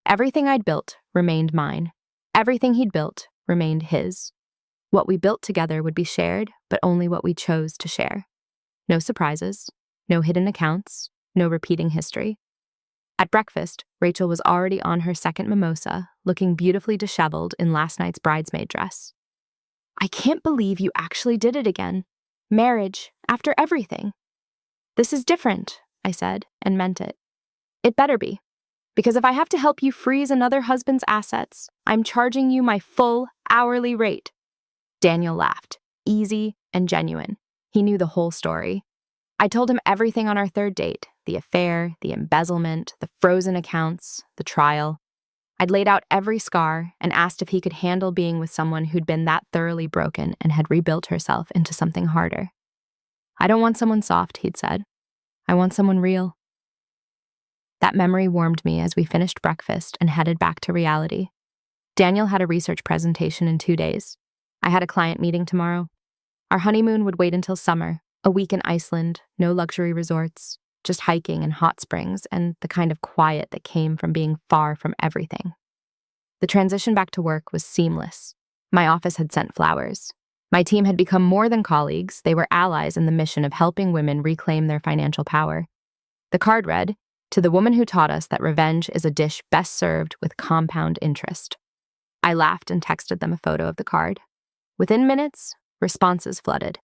Everything I'd built remained mine. Everything he'd built remained his. What we built together would be shared, but only what we chose to share. No surprises, no hidden accounts, no repeating history. At breakfast, Rachel was already on her second mimosa, looking beautifully disheveled in last night's bridesmaid dress. I can't believe you actually did it again. Marriage, after everything. This is different, I said, and meant it. It better be, because if I have to help you freeze another husband's assets, I'm charging you my full hourly rate. Daniel laughed, easy and genuine. He knew the whole story. I told him everything on our third date, the affair, the embezzlement, the frozen accounts, the trial. I'd laid out every scar and asked if he could handle being with someone who'd been that thoroughly broken and had rebuilt herself into something harder. I don't want someone soft, he'd said. I want someone real. That memory warmed me as we finished breakfast and headed back to reality. Daniel had a research presentation in 2 days. I had a client meeting tomorrow. Our honeymoon would wait until summer, a week in Iceland, no luxury resorts, just hiking and hot springs and the kind of quiet that came from being far from everything. The transition back to work was seamless. My office had sent flowers. My team had become more than colleagues, they were allies in the mission of helping women reclaim their financial power. The card read, "To the woman who taught us that revenge is a dish best served with compound interest." I laughed and texted them a photo of the card. Within minutes, responses flooded.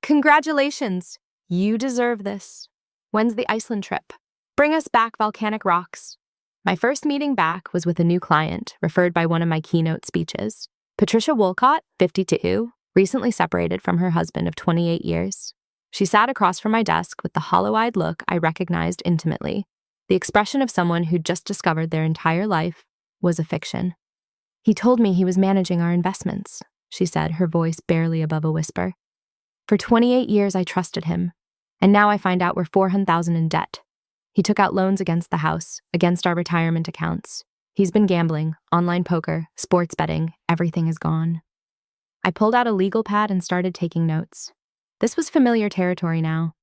Congratulations! You deserve this. When's the Iceland trip? Bring us back volcanic rocks. My first meeting back was with a new client, referred by one of my keynote speeches. Patricia Wolcott, 52, recently separated from her husband of 28 years. She sat across from my desk with the hollow-eyed look I recognized intimately. The expression of someone who'd just discovered their entire life was a fiction. He told me he was managing our investments, she said, her voice barely above a whisper. For 28 years, I trusted him, and now I find out we're $400,000 in debt. He took out loans against the house, against our retirement accounts. He's been gambling, online poker, sports betting, everything is gone. I pulled out a legal pad and started taking notes. This was familiar territory now.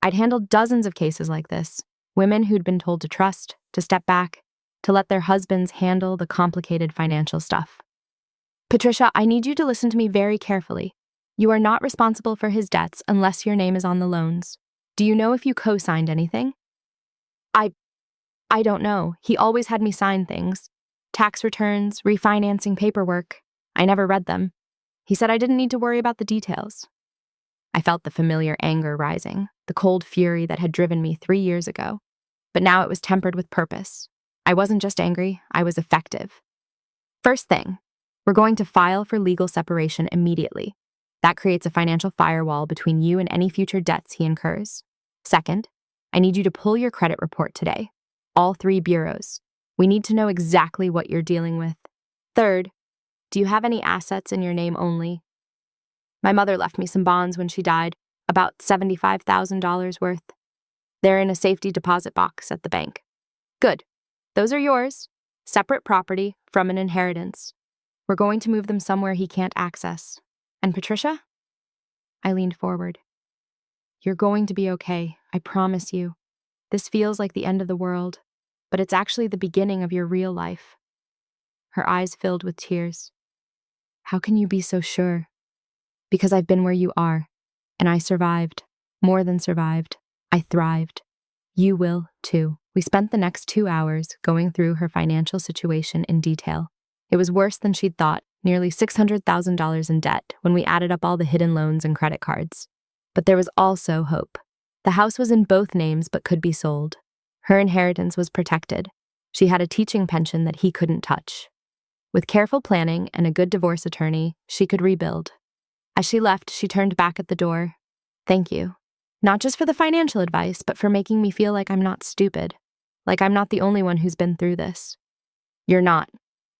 I'd handled dozens of cases like this, women who'd been told to trust, to step back, to let their husbands handle the complicated financial stuff. Patricia, I need you to listen to me very carefully. You are not responsible for his debts unless your name is on the loans. Do you know if you co-signed anything? I don't know. He always had me sign things. Tax returns, refinancing paperwork. I never read them. He said I didn't need to worry about the details. I felt the familiar anger rising, the cold fury that had driven me 3 years ago. But now it was tempered with purpose. I wasn't just angry, I was effective. First thing, we're going to file for legal separation immediately. That creates a financial firewall between you and any future debts he incurs. Second, I need you to pull your credit report today. All 3 bureaus. We need to know exactly what you're dealing with. Third, do you have any assets in your name only? My mother left me some bonds when she died, about $75,000 worth. They're in a safety deposit box at the bank. Good. Those are yours. Separate property from an inheritance. We're going to move them somewhere he can't access. And Patricia? I leaned forward. You're going to be okay, I promise you. This feels like the end of the world, but it's actually the beginning of your real life. Her eyes filled with tears. How can you be so sure? Because I've been where you are, and I survived. More than survived. I thrived. You will, too. We spent the next 2 hours going through her financial situation in detail. It was worse than she'd thought, nearly $600,000 in debt when we added up all the hidden loans and credit cards. But there was also hope. The house was in both names but could be sold. Her inheritance was protected. She had a teaching pension that he couldn't touch. With careful planning and a good divorce attorney, she could rebuild. As she left, she turned back at the door. Thank you. Not just for the financial advice, but for making me feel like I'm not stupid. Like I'm not the only one who's been through this. You're not.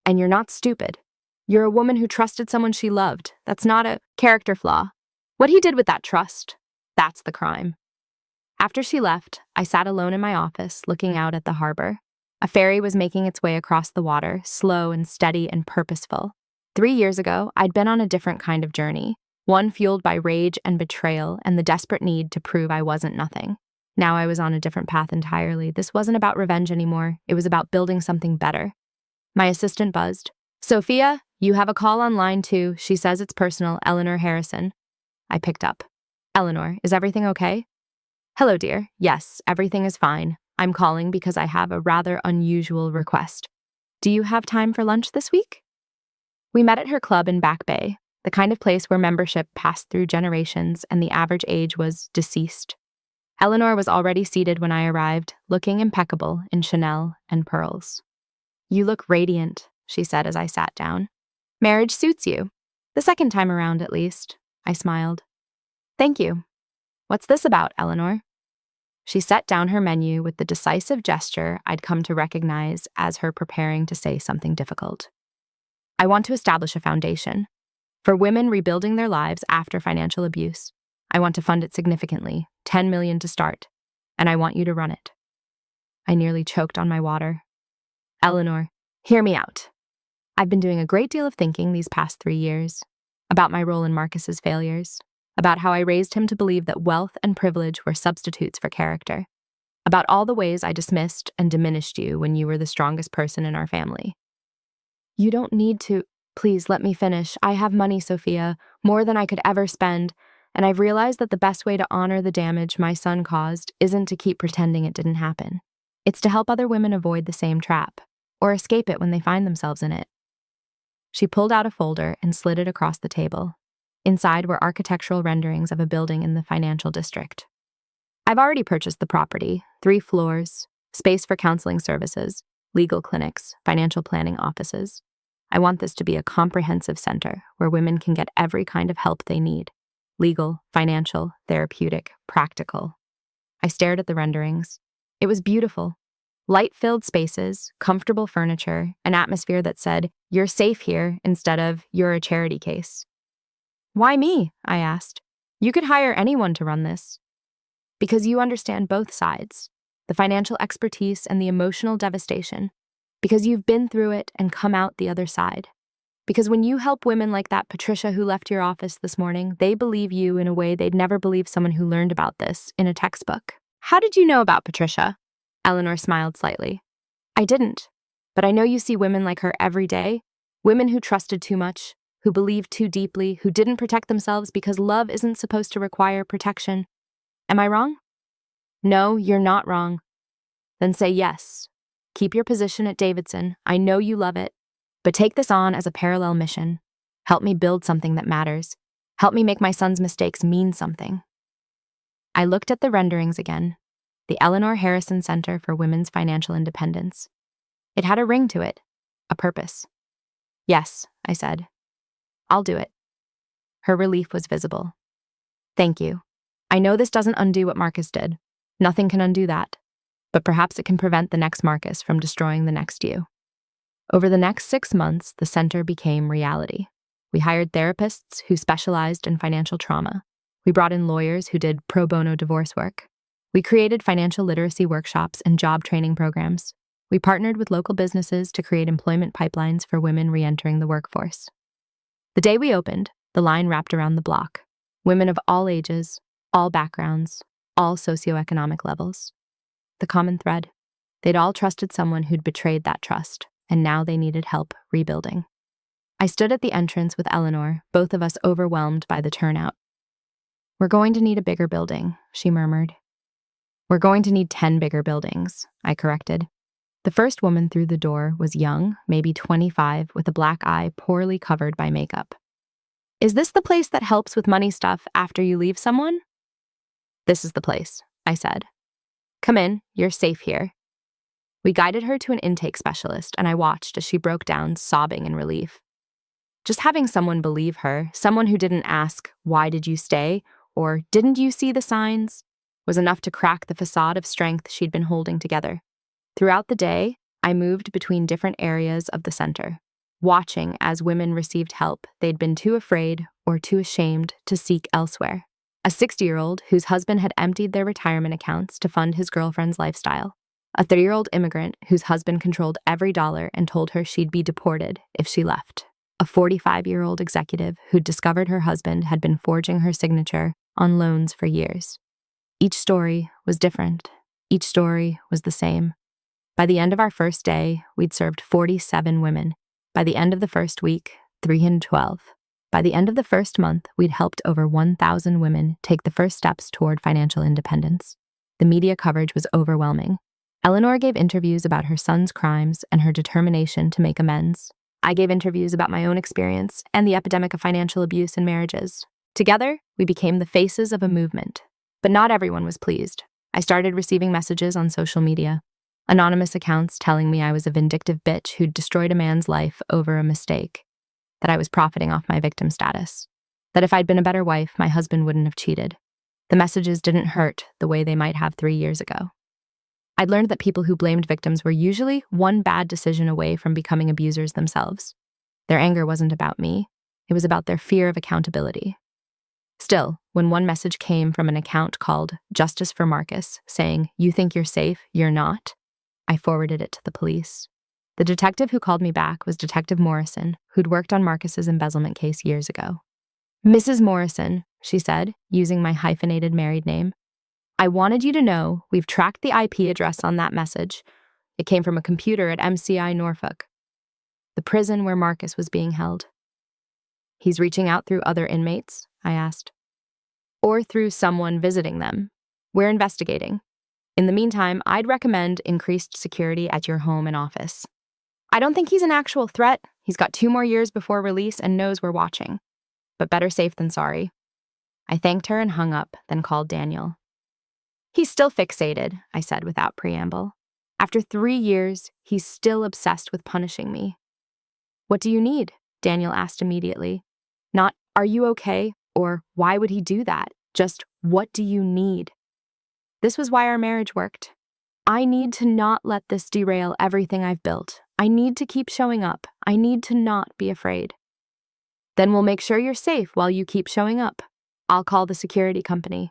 And you're not stupid. You're a woman who trusted someone she loved. That's not a character flaw. What he did with that trust, that's the crime. After she left, I sat alone in my office, looking out at the harbor. A ferry was making its way across the water, slow and steady and purposeful. 3 years ago, I'd been on a different kind of journey, one fueled by rage and betrayal and the desperate need to prove I wasn't nothing. Now I was on a different path entirely. This wasn't about revenge anymore. It was about building something better. My assistant buzzed. Sophia, you have a call on line 2. She says it's personal. Eleanor Harrison. I picked up. Eleanor, is everything okay? Hello, dear. Yes, everything is fine. I'm calling because I have a rather unusual request. Do you have time for lunch this week? We met at her club in Back Bay, the kind of place where membership passed through generations and the average age was deceased. Eleanor was already seated when I arrived, looking impeccable in Chanel and pearls. You look radiant, she said as I sat down. Marriage suits you. The second time around, at least. I smiled. Thank you. What's this about, Eleanor? She set down her menu with the decisive gesture I'd come to recognize as her preparing to say something difficult. I want to establish a foundation for women rebuilding their lives after financial abuse. I want to fund it significantly, $10 million to start, and I want you to run it. I nearly choked on my water. Eleanor, hear me out. I've been doing a great deal of thinking these past 3 years about my role in Marcus's failures, about how I raised him to believe that wealth and privilege were substitutes for character, about all the ways I dismissed and diminished you when you were the strongest person in our family. You don't need to. Please let me finish. I have money, Sophia, more than I could ever spend, and I've realized that the best way to honor the damage my son caused isn't to keep pretending it didn't happen. It's to help other women avoid the same trap, or escape it when they find themselves in it. She pulled out a folder and slid it across the table. Inside were architectural renderings of a building in the financial district. I've already purchased the property, 3 floors, space for counseling services, legal clinics, financial planning offices. I want this to be a comprehensive center where women can get every kind of help they need. Legal, financial, therapeutic, practical. I stared at the renderings. It was beautiful. Light-filled spaces, comfortable furniture, an atmosphere that said, "You're safe here," instead of, "You're a charity case." Why me? I asked. You could hire anyone to run this. Because you understand both sides, the financial expertise and the emotional devastation. Because you've been through it and come out the other side. Because when you help women like that Patricia who left your office this morning, they believe you in a way they'd never believe someone who learned about this in a textbook. How did you know about Patricia? Eleanor smiled slightly. I didn't, but I know you see women like her every day, women who trusted too much, who believed too deeply, who didn't protect themselves because love isn't supposed to require protection. Am I wrong? No, you're not wrong. Then say yes. Keep your position at Davidson. I know you love it, but take this on as a parallel mission. Help me build something that matters. Help me make my son's mistakes mean something. I looked at the renderings again, the Eleanor Harrison Center for Women's Financial Independence. It had a ring to it, a purpose. Yes, I said. I'll do it. Her relief was visible. Thank you. I know this doesn't undo what Marcus did. Nothing can undo that. But perhaps it can prevent the next Marcus from destroying the next you. Over the next 6 months, the center became reality. We hired therapists who specialized in financial trauma. We brought in lawyers who did pro bono divorce work. We created financial literacy workshops and job training programs. We partnered with local businesses to create employment pipelines for women re-entering the workforce. The day we opened, the line wrapped around the block. Women of all ages, all backgrounds, all socioeconomic levels. The common thread, they'd all trusted someone who'd betrayed that trust, and now they needed help rebuilding. I stood at the entrance with Eleanor, both of us overwhelmed by the turnout. We're going to need a bigger building, she murmured. We're going to need 10 bigger buildings, I corrected. The first woman through the door was young, maybe 25, with a black eye poorly covered by makeup. Is this the place that helps with money stuff after you leave someone? This is the place, I said. Come in, you're safe here. We guided her to an intake specialist, and I watched as she broke down, sobbing in relief. Just having someone believe her, someone who didn't ask, "Why did you stay?" or "Didn't you see the signs?" was enough to crack the facade of strength she'd been holding together. Throughout the day, I moved between different areas of the center, watching as women received help they'd been too afraid or too ashamed to seek elsewhere. A 60-year-old whose husband had emptied their retirement accounts to fund his girlfriend's lifestyle. A 30-year-old immigrant whose husband controlled every dollar and told her she'd be deported if she left. A 45-year-old executive who'd discovered her husband had been forging her signature on loans for years. Each story was different. Each story was the same. By the end of our first day, we'd served 47 women. By the end of the first week, 312. By the end of the first month, we'd helped over 1,000 women take the first steps toward financial independence. The media coverage was overwhelming. Eleanor gave interviews about her son's crimes and her determination to make amends. I gave interviews about my own experience and the epidemic of financial abuse in marriages. Together, we became the faces of a movement. But not everyone was pleased. I started receiving messages on social media. Anonymous accounts telling me I was a vindictive bitch who'd destroyed a man's life over a mistake. That I was profiting off my victim status. That if I'd been a better wife, my husband wouldn't have cheated. The messages didn't hurt the way they might have 3 years ago. I'd learned that people who blamed victims were usually one bad decision away from becoming abusers themselves. Their anger wasn't about me. It was about their fear of accountability. Still, when one message came from an account called Justice for Marcus, saying, "You think you're safe, you're not," I forwarded it to the police. The detective who called me back was Detective Morrison, who'd worked on Marcus's embezzlement case years ago. "Mrs. Morrison," she said, using my hyphenated married name, "I wanted you to know we've tracked the IP address on that message. It came from a computer at MCI Norfolk, the prison where Marcus was being held." "He's reaching out through other inmates?" I asked. "Or through someone visiting them. We're investigating. In the meantime, I'd recommend increased security at your home and office. I don't think he's an actual threat. He's got 2 more years before release and knows we're watching. But better safe than sorry." I thanked her and hung up, then called Daniel. "He's still fixated," I said without preamble. "After 3 years, he's still obsessed with punishing me." "What do you need?" Daniel asked immediately. Not, "Are you okay?" or "Why would he do that?" Just, "What do you need?" This was why our marriage worked. I need to not let this derail everything I've built. I need to keep showing up. I need to not be afraid. "Then we'll make sure you're safe while you keep showing up. I'll call the security company."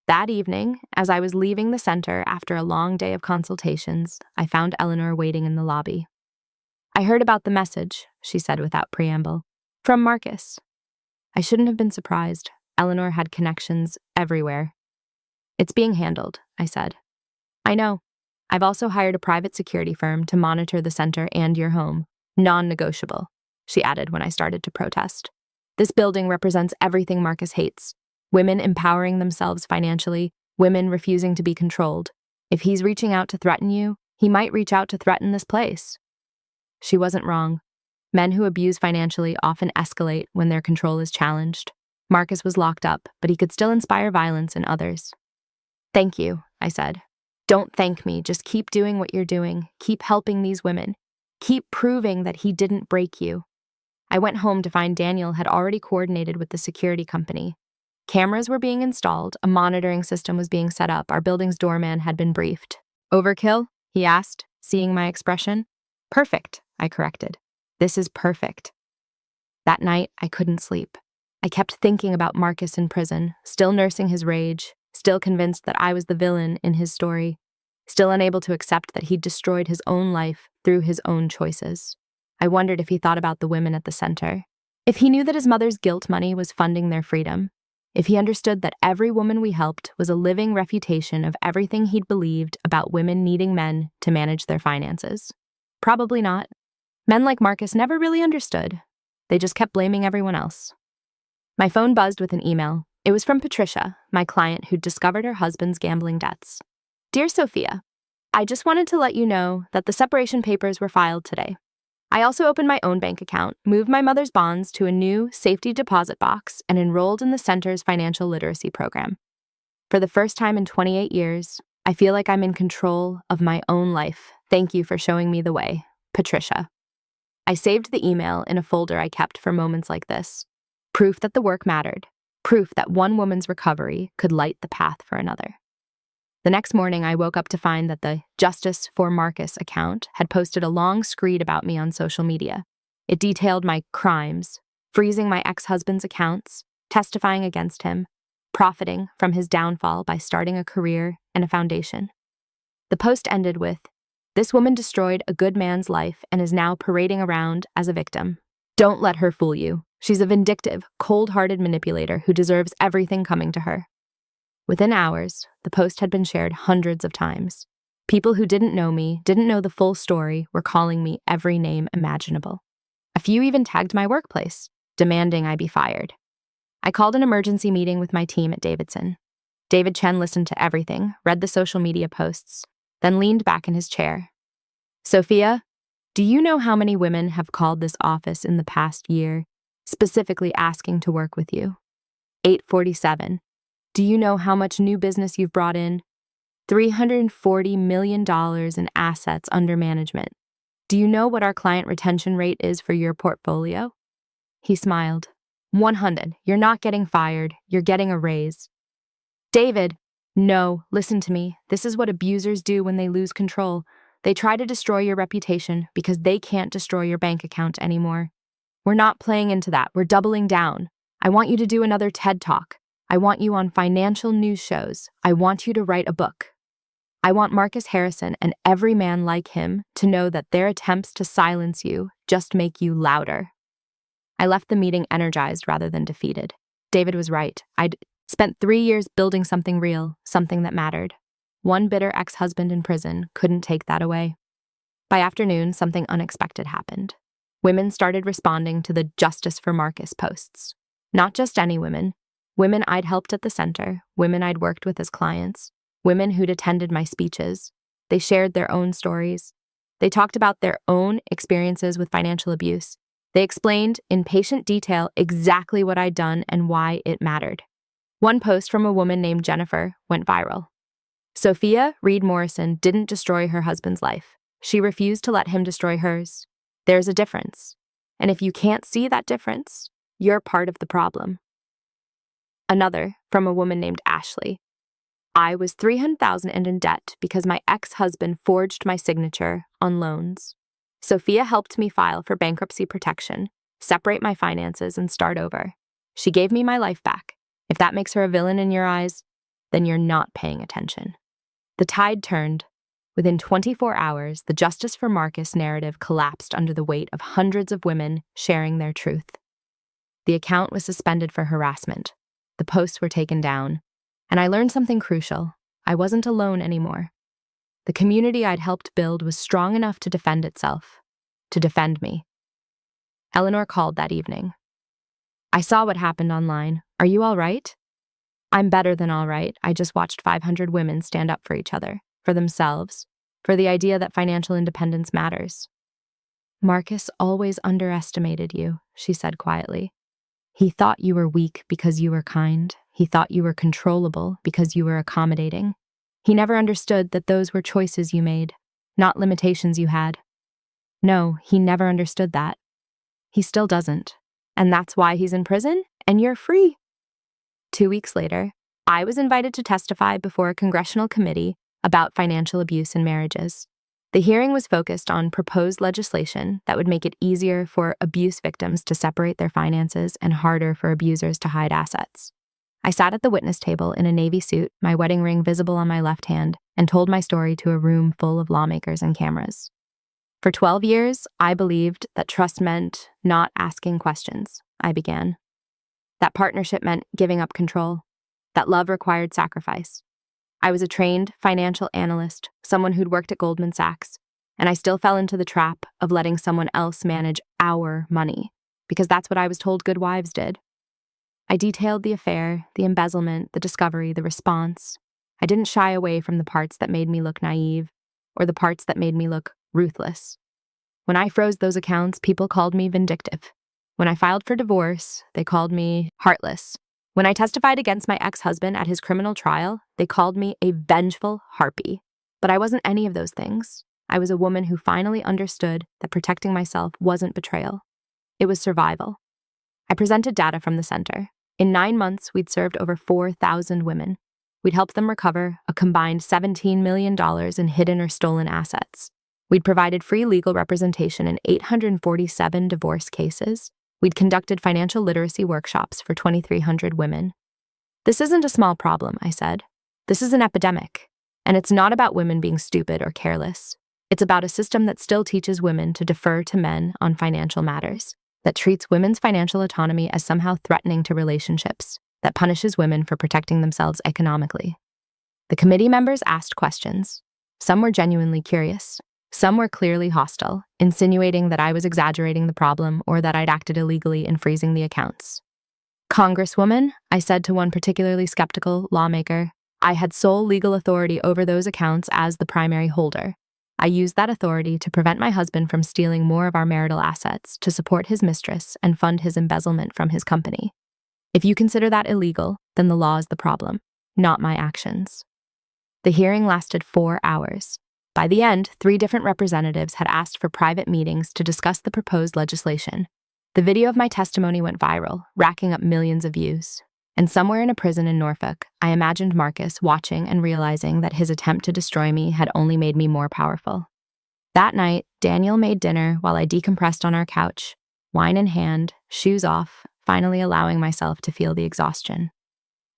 That evening, as I was leaving the center after a long day of consultations, I found Eleanor waiting in the lobby. "I heard about the message," she said without preamble, "from Marcus." I shouldn't have been surprised. Eleanor had connections everywhere. "It's being handled," I said. "I know. I've also hired a private security firm to monitor the center and your home. Non-negotiable," she added when I started to protest. "This building represents everything Marcus hates. Women empowering themselves financially, women refusing to be controlled. If he's reaching out to threaten you, he might reach out to threaten this place." She wasn't wrong. Men who abuse financially often escalate when their control is challenged. Marcus was locked up, but he could still inspire violence in others. "Thank you," I said. "Don't thank me. Just keep doing what you're doing. Keep helping these women. Keep proving that he didn't break you." I went home to find Daniel had already coordinated with the security company. Cameras were being installed, a monitoring system was being set up, our building's doorman had been briefed. "Overkill?" he asked, seeing my expression. "Perfect," I corrected. "This is perfect." That night, I couldn't sleep. I kept thinking about Marcus in prison, still nursing his rage, still convinced that I was the villain in his story, still unable to accept that he'd destroyed his own life through his own choices. I wondered if he thought about the women at the center, if he knew that his mother's guilt money was funding their freedom, if he understood that every woman we helped was a living refutation of everything he'd believed about women needing men to manage their finances. Probably not. Men like Marcus never really understood. They just kept blaming everyone else. My phone buzzed with an email. It was from Patricia, my client who'd discovered her husband's gambling debts. "Dear Sophia, I just wanted to let you know that the separation papers were filed today. I also opened my own bank account, moved my mother's bonds to a new safety deposit box, and enrolled in the center's financial literacy program. For the first time in 28 years, I feel like I'm in control of my own life. Thank you for showing me the way. Patricia." I saved the email in a folder I kept for moments like this. Proof that the work mattered. Proof that one woman's recovery could light the path for another. The next morning, I woke up to find that the Justice for Marcus account had posted a long screed about me on social media. It detailed my crimes, freezing my ex-husband's accounts, testifying against him, profiting from his downfall by starting a career and a foundation. The post ended with, "This woman destroyed a good man's life and is now parading around as a victim. Don't let her fool you. She's a vindictive, cold-hearted manipulator who deserves everything coming to her." Within hours, the post had been shared hundreds of times. People who didn't know me, didn't know the full story, were calling me every name imaginable. A few even tagged my workplace, demanding I be fired. I called an emergency meeting with my team at Davidson. David Chen listened to everything, read the social media posts, then leaned back in his chair. Sophia, do you know how many women have called this office in the past year, specifically asking to work with you? 847. Do you know how much new business you've brought in? $340 million in assets under management. Do you know what our client retention rate is for your portfolio? He smiled. 100. You're not getting fired. You're getting a raise. David, no, listen to me. This is what abusers do when they lose control. They try to destroy your reputation because they can't destroy your bank account anymore. We're not playing into that. We're doubling down. I want you to do another TED Talk. I want you on financial news shows. I want you to write a book. I want Marcus Harrison and every man like him to know that their attempts to silence you just make you louder. I left the meeting energized rather than defeated. David was right. I'd spent 3 years building something real, something that mattered. One bitter ex-husband in prison couldn't take that away. By afternoon, something unexpected happened. Women started responding to the Justice for Marcus posts. Not just any women. Women I'd helped at the center, women I'd worked with as clients, women who'd attended my speeches. They shared their own stories. They talked about their own experiences with financial abuse. They explained in patient detail exactly what I'd done and why it mattered. One post from a woman named Jennifer went viral. Sophia Reed Morrison didn't destroy her husband's life. She refused to let him destroy hers. There's a difference. And if you can't see that difference, you're part of the problem. Another from a woman named Ashley. I was $300,000 and in debt because my ex-husband forged my signature on loans. Sophia helped me file for bankruptcy protection, separate my finances, and start over. She gave me my life back. If that makes her a villain in your eyes, then you're not paying attention. The tide turned. Within 24 hours, the Justice for Marcus narrative collapsed under the weight of hundreds of women sharing their truth. The account was suspended for harassment. The posts were taken down. And I learned something crucial. I wasn't alone anymore. The community I'd helped build was strong enough to defend itself, to defend me. Eleanor called that evening. I saw what happened online. Are you all right? I'm better than all right. I just watched 500 women stand up for each other, for themselves, for the idea that financial independence matters. Marcus always underestimated you, she said quietly. He thought you were weak because you were kind. He thought you were controllable because you were accommodating. He never understood that those were choices you made, not limitations you had. No, he never understood that. He still doesn't. And that's why he's in prison, and you're free. 2 weeks later, I was invited to testify before a congressional committee about financial abuse in marriages. The hearing was focused on proposed legislation that would make it easier for abuse victims to separate their finances and harder for abusers to hide assets. I sat at the witness table in a navy suit, my wedding ring visible on my left hand, and told my story to a room full of lawmakers and cameras. For 12 years, I believed that trust meant not asking questions, I began. That partnership meant giving up control. That love required sacrifice. I was a trained financial analyst, someone who'd worked at Goldman Sachs, and I still fell into the trap of letting someone else manage our money, because that's what I was told good wives did. I detailed the affair, the embezzlement, the discovery, the response. I didn't shy away from the parts that made me look naive, or the parts that made me look ruthless. When I froze those accounts, people called me vindictive. When I filed for divorce, they called me heartless. When I testified against my ex-husband at his criminal trial, they called me a vengeful harpy. But I wasn't any of those things. I was a woman who finally understood that protecting myself wasn't betrayal. It was survival. I presented data from the center. In 9 months, we'd served over 4,000 women. We'd helped them recover a combined $17 million in hidden or stolen assets. We'd provided free legal representation in 847 divorce cases. We'd conducted financial literacy workshops for 2,300 women. This isn't a small problem, I said. This is an epidemic. And it's not about women being stupid or careless. It's about a system that still teaches women to defer to men on financial matters, that treats women's financial autonomy as somehow threatening to relationships, that punishes women for protecting themselves economically. The committee members asked questions. Some were genuinely curious. Some were clearly hostile, insinuating that I was exaggerating the problem or that I'd acted illegally in freezing the accounts. "Congresswoman," I said to one particularly skeptical lawmaker, "I had sole legal authority over those accounts as the primary holder. I used that authority to prevent my husband from stealing more of our marital assets, to support his mistress, and fund his embezzlement from his company. If you consider that illegal, then the law is the problem, not my actions." The hearing lasted 4 hours. By the end, 3 different representatives had asked for private meetings to discuss the proposed legislation. The video of my testimony went viral, racking up millions of views. And somewhere in a prison in Norfolk, I imagined Marcus watching and realizing that his attempt to destroy me had only made me more powerful. That night, Daniel made dinner while I decompressed on our couch, wine in hand, shoes off, finally allowing myself to feel the exhaustion.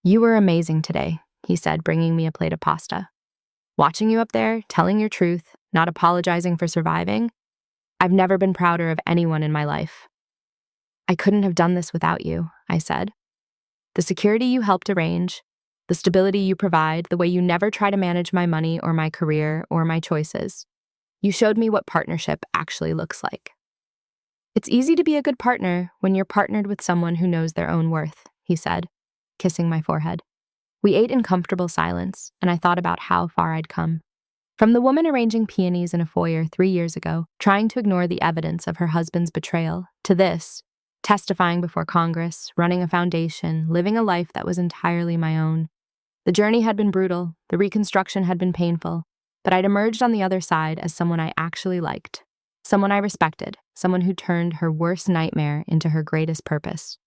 "You were amazing today," he said, bringing me a plate of pasta. "Watching you up there, telling your truth, not apologizing for surviving, I've never been prouder of anyone in my life." "I couldn't have done this without you," I said. "The security you helped arrange, the stability you provide, the way you never try to manage my money or my career or my choices. You showed me what partnership actually looks like." "It's easy to be a good partner when you're partnered with someone who knows their own worth," he said, kissing my forehead. We ate in comfortable silence, and I thought about how far I'd come. From the woman arranging peonies in a foyer 3 years ago, trying to ignore the evidence of her husband's betrayal, to this, testifying before Congress, running a foundation, living a life that was entirely my own. The journey had been brutal, the reconstruction had been painful, but I'd emerged on the other side as someone I actually liked, someone I respected, someone who turned her worst nightmare into her greatest purpose.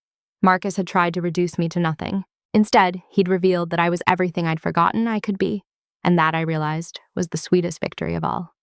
Marcus had tried to reduce me to nothing. Instead, he'd revealed that I was everything I'd forgotten I could be, and that, I realized, was the sweetest victory of all.